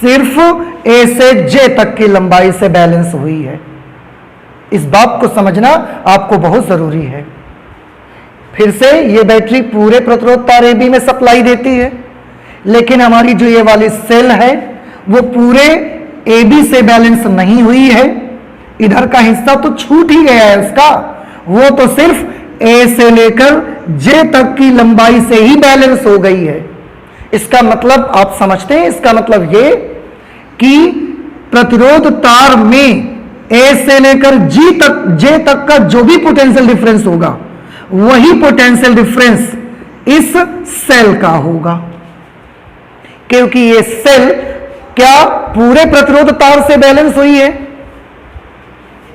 सिर्फ ए से जे तक की लंबाई से बैलेंस हुई है। इस बात को समझना आपको बहुत जरूरी है। फिर से ये बैटरी पूरे प्रतिरोध तार ए बी में सप्लाई देती है, लेकिन हमारी जो ये वाली सेल है वो पूरे ए बी से बैलेंस नहीं हुई है। इधर का हिस्सा तो छूट ही गया है उसका, वो तो सिर्फ ए से लेकर जे तक की लंबाई से ही बैलेंस हो गई है। इसका मतलब आप समझते हैं, इसका मतलब ये कि प्रतिरोध तार में ए से लेकर जे तक का जो भी पोटेंशियल डिफरेंस होगा वही पोटेंशियल डिफरेंस इस सेल का होगा, क्योंकि ये सेल क्या पूरे प्रतिरोध तार से बैलेंस हुई है?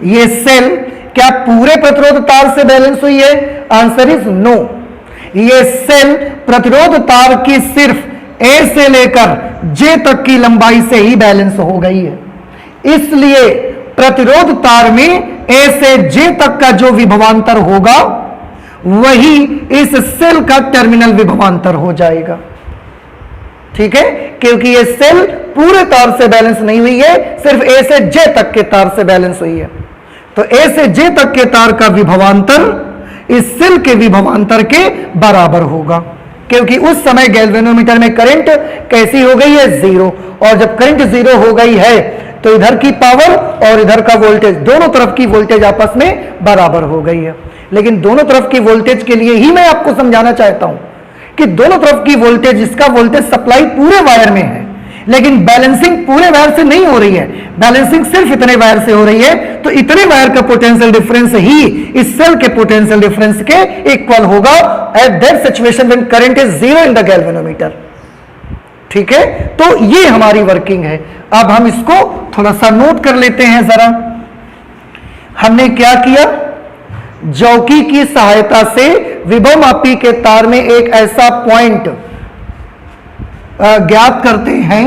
ये सेल क्या पूरे प्रतिरोध तार से बैलेंस हुई है? Answer is no. ये सेल प्रतिरोध तार की सिर्फ ए से लेकर जे तक की लंबाई से ही बैलेंस हो गई है। इसलिए प्रतिरोध तार में ए से जे तक का जो विभवांतर होगा वही इस सेल का टर्मिनल विभवांतर हो जाएगा। ठीक है, क्योंकि ये सेल पूरे तार से बैलेंस नहीं हुई है, सिर्फ ए से जे तक के तार से बैलेंस हुई है। तो ए से जे तक के तार का विभवांतर इस सेल के विभवांतर के बराबर होगा, क्योंकि उस समय गैल्वेनोमीटर में करंट कैसी हो गई है? जीरो। और जब करंट जीरो हो गई है तो इधर की पावर और इधर का वोल्टेज, दोनों तरफ की वोल्टेज आपस में बराबर हो गई है। लेकिन दोनों तरफ की वोल्टेज के लिए ही मैं आपको समझाना चाहता हूं कि दोनों तरफ की वोल्टेज, इसका वोल्टेज सप्लाई पूरे वायर में है, लेकिन बैलेंसिंग पूरे वायर से नहीं हो रही है, बैलेंसिंग सिर्फ इतने वायर से हो रही है। तो इतने वायर का पोटेंशियल डिफरेंस ही इस सेल के पोटेंशियल डिफरेंस के इक्वल होगा at that situation when current is zero in the galvanometer. ठीक है, तो ये हमारी वर्किंग है। अब हम इसको थोड़ा सा नोट कर लेते हैं जरा। हमने क्या किया? जौकी की सहायता से विभव मापी के तार में एक ऐसा पॉइंट ज्ञात करते हैं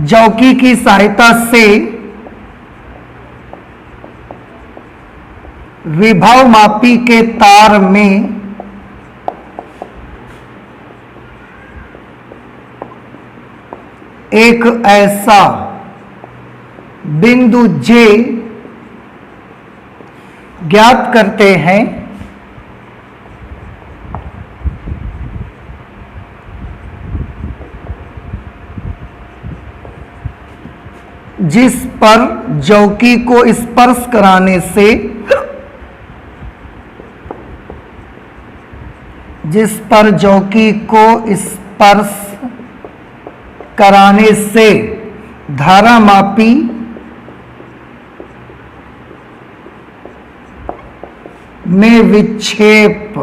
जौकी की सहायता से विभव मापी के तार में एक ऐसा बिंदु जे ज्ञात करते हैं जिस पर जौकी को स्पर्श कराने से जिस पर जौकी को स्पर्श कराने से धारामापी में विक्षेप,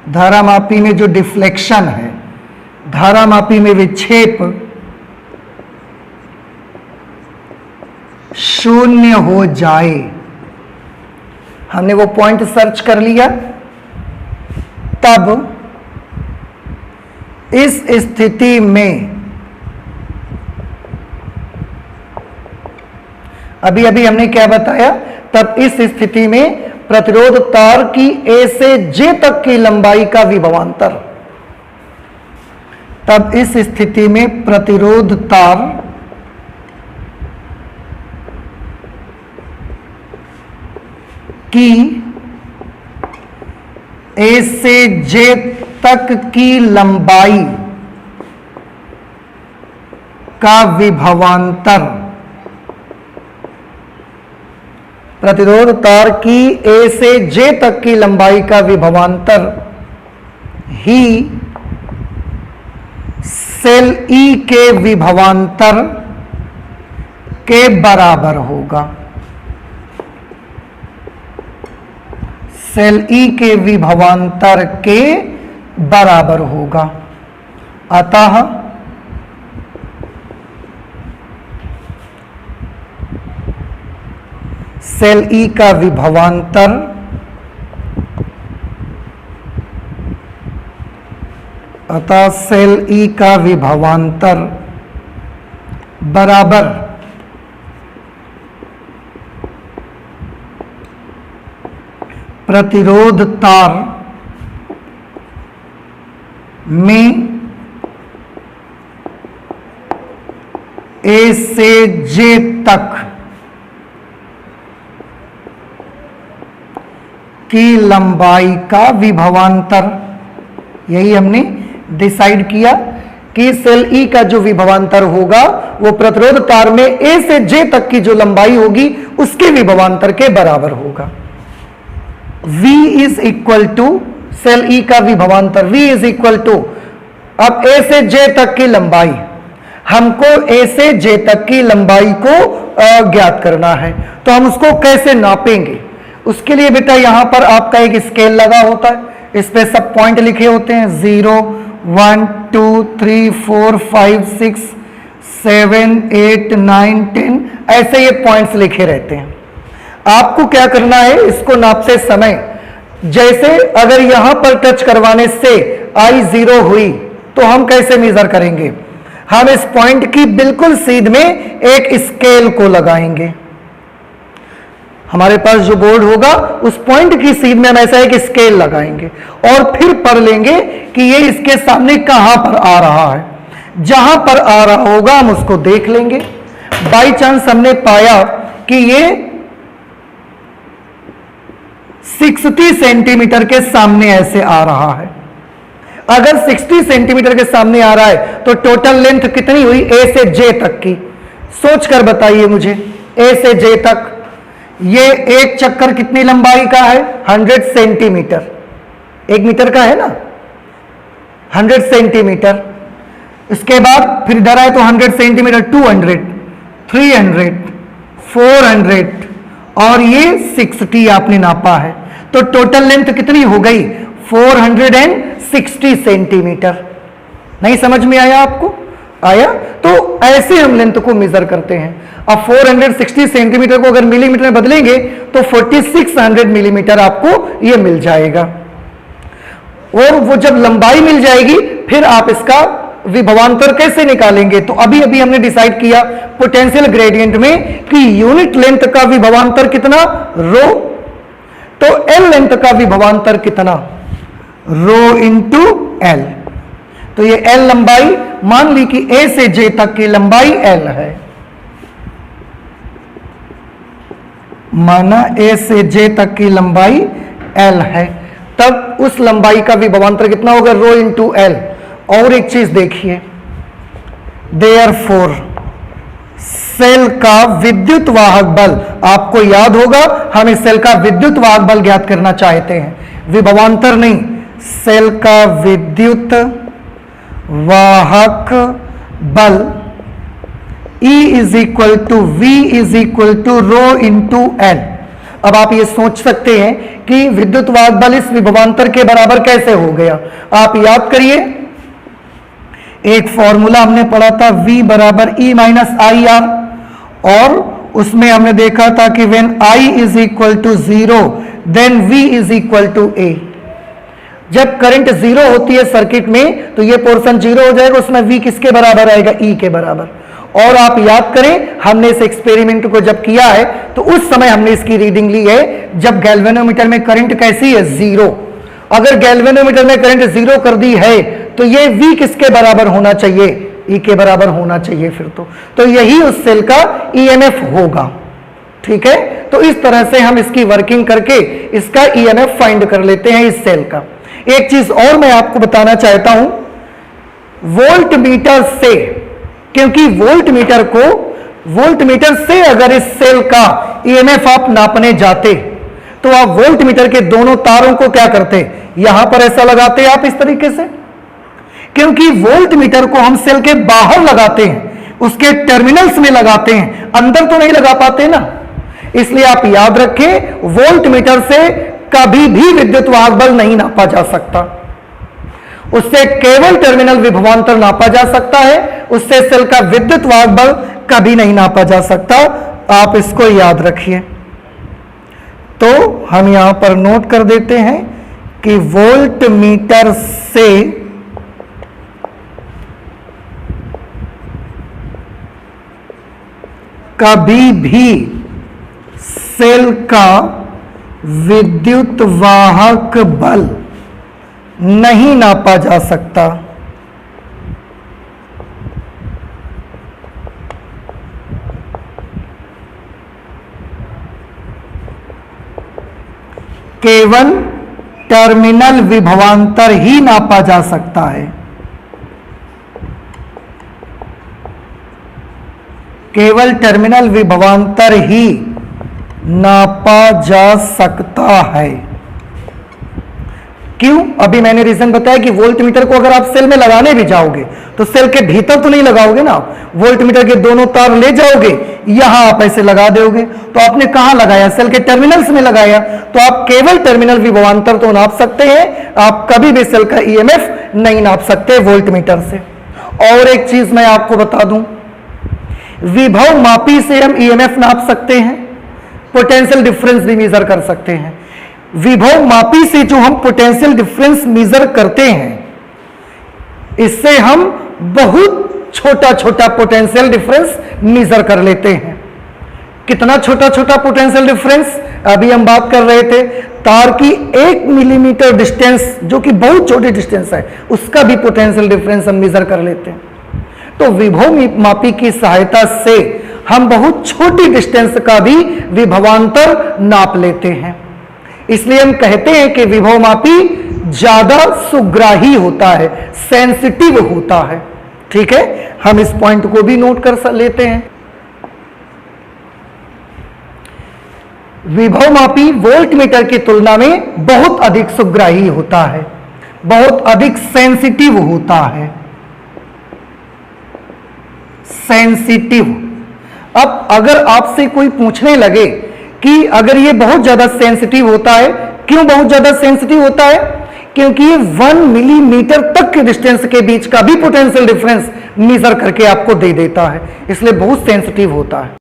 धारामापी में जो डिफ्लेक्शन है, धारामापी में विक्षेप शून्य हो जाए। हमने वो पॉइंट सर्च कर लिया, तब इस स्थिति में अभी अभी हमने क्या बताया, तब इस स्थिति में प्रतिरोध तार की ए से जे तक की लंबाई का विभवांतर, तब इस स्थिति में प्रतिरोध तार की ए से जे तक की लंबाई का विभवांतर, प्रतिरोध तार की ए से जे तक की लंबाई का विभवांतर ही सेल ई के विभवांतर के बराबर होगा। सेल ई के विभवांतर के बराबर होगा। अतः सेल ई का विभवांतर सेल ई का विभवांतर बराबर प्रतिरोध तार में ए से जे तक की लंबाई का विभवांतर। यही हमने डिसाइड किया कि सेल ई का जो विभवांतर होगा वो प्रतिरोध तार में ए से जे तक की जो लंबाई होगी उसके विभवांतर के बराबर होगा। V is equal to cell E का विभवांतर, V इज इक्वल टू, अब ए से जे तक की लंबाई, हमको ए से जे तक की लंबाई को ज्ञात करना है, तो हम उसको कैसे नापेंगे? उसके लिए बेटा यहां पर आपका एक स्केल लगा होता है, इस पे सब पॉइंट लिखे होते हैं, 0 1 2 3 4 5 6 7 8 9 10, ऐसे ये पॉइंट्स लिखे रहते हैं। आपको क्या करना है, इसको नापते समय जैसे अगर यहां पर टच करवाने से आई 0 हुई तो हम कैसे मेजर करेंगे? हम इस पॉइंट की बिल्कुल सीध में एक स्केल को लगाएंगे। हमारे पास जो बोर्ड होगा उस पॉइंट की सीध में हम ऐसा एक स्केल लगाएंगे और फिर पढ़ लेंगे कि ये इसके सामने कहां पर आ रहा है। जहां पर आ रहा होगा हम उसको देख लेंगे। बाई चांस हमने पाया कि ये 60 सेंटीमीटर के सामने ऐसे आ रहा है। अगर 60 सेंटीमीटर के सामने आ रहा है तो टोटल लेंथ कितनी हुई ए से जे तक की? सोचकर बताइए मुझे। ए से जे तक ये एक चक्कर कितनी लंबाई का है? 100 सेंटीमीटर। 1 मीटर का है ना, 100 सेंटीमीटर। इसके बाद फिर इधर आए तो 100 सेंटीमीटर, 200, 300, 400 और ये 60 आपने नापा है, तो टोटल लेंथ कितनी हो गई? 460 सेंटीमीटर। नहीं समझ में आया आपको? आया? तो ऐसे हम लेंथ को मेजर करते हैं। अब 460 सेंटीमीटर को अगर मिलीमीटर में बदलेंगे तो 4600 मिलीमीटर आपको ये मिल जाएगा। और वो जब लंबाई मिल जाएगी फिर आप इसका विभवांतर कैसे निकालेंगे? तो अभी अभी हमने डिसाइड किया पोटेंशियल ग्रेडियंट में कि यूनिट लेंथ का विभवांतर कितना? रो। तो एल लेंथ का विभवांतर कितना? Rho into L. तो ये एल लंबाई मान ली कि ए से जे तक की लंबाई एल है, माना ए से जे तक की लंबाई एल है, तब उस लंबाई का विभवांतर कितना होगा? Rho into L. और एक चीज देखिए, देयरफॉर सेल का विद्युत वाहक बल, आपको याद होगा हम इस सेल का विद्युत वाहक बल ज्ञात करना चाहते हैं, विभवांतर नहीं, सेल का विद्युत वाहक बल E is equal to V is equal to rho into L। अब आप ये सोच सकते हैं कि विद्युत वाहक बल इस विभवांतर के बराबर कैसे हो गया। आप याद करिए, एक फॉर्मूला हमने पढ़ा था V बराबर E माइनस आई आर, और उसमें हमने देखा था कि when I is equal to 0 then V is equal to A। जब करंट 0 होती है सर्किट में तो ये पोर्शन 0 हो जाएगा, उसमें V किसके बराबर आएगा, E के बराबर। और आप याद करें, हमने इस एक्सपेरिमेंट को जब किया है तो उस समय हमने इसकी रीडिंग ली है जब गैल्वेनोमीटर में करंट कैसी है, 0। अगर गैल्वेनोमीटर में करंट 0 कर दी है तो ये V किसके बराबर होना चाहिए, E के बराबर होना चाहिए फिर तो यही उस सेल का EMF होगा। ठीक है, तो इस तरह से हम इसकी वर्किंग करके इसका EMF फाइंड कर लेते हैं इस सेल का। एक चीज और मैं आपको बताना चाहता हूं, वोल्ट मीटर से, क्योंकि वोल्ट मीटर से अगर इस सेल का EMF आप नापने जाते तो आप वोल्ट मीटर के दोनों तारों को क्या करते, यहां पर ऐसा लगाते आप इस तरीके से, क्योंकि वोल्ट मीटर को हम सेल के बाहर लगाते हैं, उसके टर्मिनल्स में लगाते हैं, अंदर तो नहीं लगा पाते ना। इसलिए आप याद रखें, वोल्ट मीटर से कभी भी विद्युत वाहक बल नहीं नापा जा सकता, उससे केवल टर्मिनल विभवांतर नापा जा सकता है, उससे सेल का विद्युत वाहक बल कभी नहीं नापा जा सकता। आप इसको याद रखिए। तो हम यहां पर नोट कर देते हैं कि वोल्ट मीटर से कभी भी सेल का विद्युत वाहक बल नहीं नापा जा सकता। केवल टर्मिनल विभवांतर ही नापा जा सकता है, केवल टर्मिनल विभवांतर ही नापा जा सकता है। क्यों? अभी मैंने रीजन बताया कि वोल्ट मीटर को अगर आप सेल में लगाने भी जाओगे तो सेल के भीतर तो नहीं लगाओगे ना, वोल्ट मीटर के दोनों तार ले जाओगे, यहां आप ऐसे लगा दोगे, तो आपने कहां लगाया, सेल के टर्मिनल्स में लगाया, तो आप केवल टर्मिनल विभवांतर तो नाप सकते हैं, आप कभी भी सेल का EMF नहीं नाप सकते वोल्ट मीटर से। और एक चीज मैं आपको बता दूं, विभव मापी से हम EMF नाप सकते हैं, पोटेंशियल डिफरेंस भी मेजर कर सकते हैं। विभव मापी से जो हम पोटेंशियल डिफरेंस मेजर करते हैं, इससे हम बहुत छोटा छोटा पोटेंशियल डिफरेंस मेजर कर लेते हैं। कितना छोटा छोटा पोटेंशियल डिफरेंस, अभी हम बात कर रहे थे तार की 1 मिलीमीटर डिस्टेंस, जो कि बहुत छोटी डिस्टेंस है, उसका भी पोटेंशियल डिफरेंस हम मेजर कर लेते हैं। तो विभव मापी की सहायता से हम बहुत छोटी डिस्टेंस का भी विभवांतर नाप लेते हैं। इसलिए हम कहते हैं कि विभव मापी ज्यादा सुग्राही होता है, सेंसिटिव होता है। ठीक है, हम इस पॉइंट को भी नोट कर लेते हैं। विभव मापी वोल्ट मीटर की तुलना में बहुत अधिक सुग्राही होता है, बहुत अधिक सेंसिटिव होता है, सेंसिटिव। अब अगर आपसे कोई पूछने लगे कि अगर ये बहुत ज्यादा सेंसिटिव होता है, क्यों बहुत ज्यादा सेंसिटिव होता है, क्योंकि ये 1 मिलीमीटर तक के डिस्टेंस के बीच का भी पोटेंशियल डिफरेंस मेजर करके आपको दे देता है, इसलिए बहुत सेंसिटिव होता है।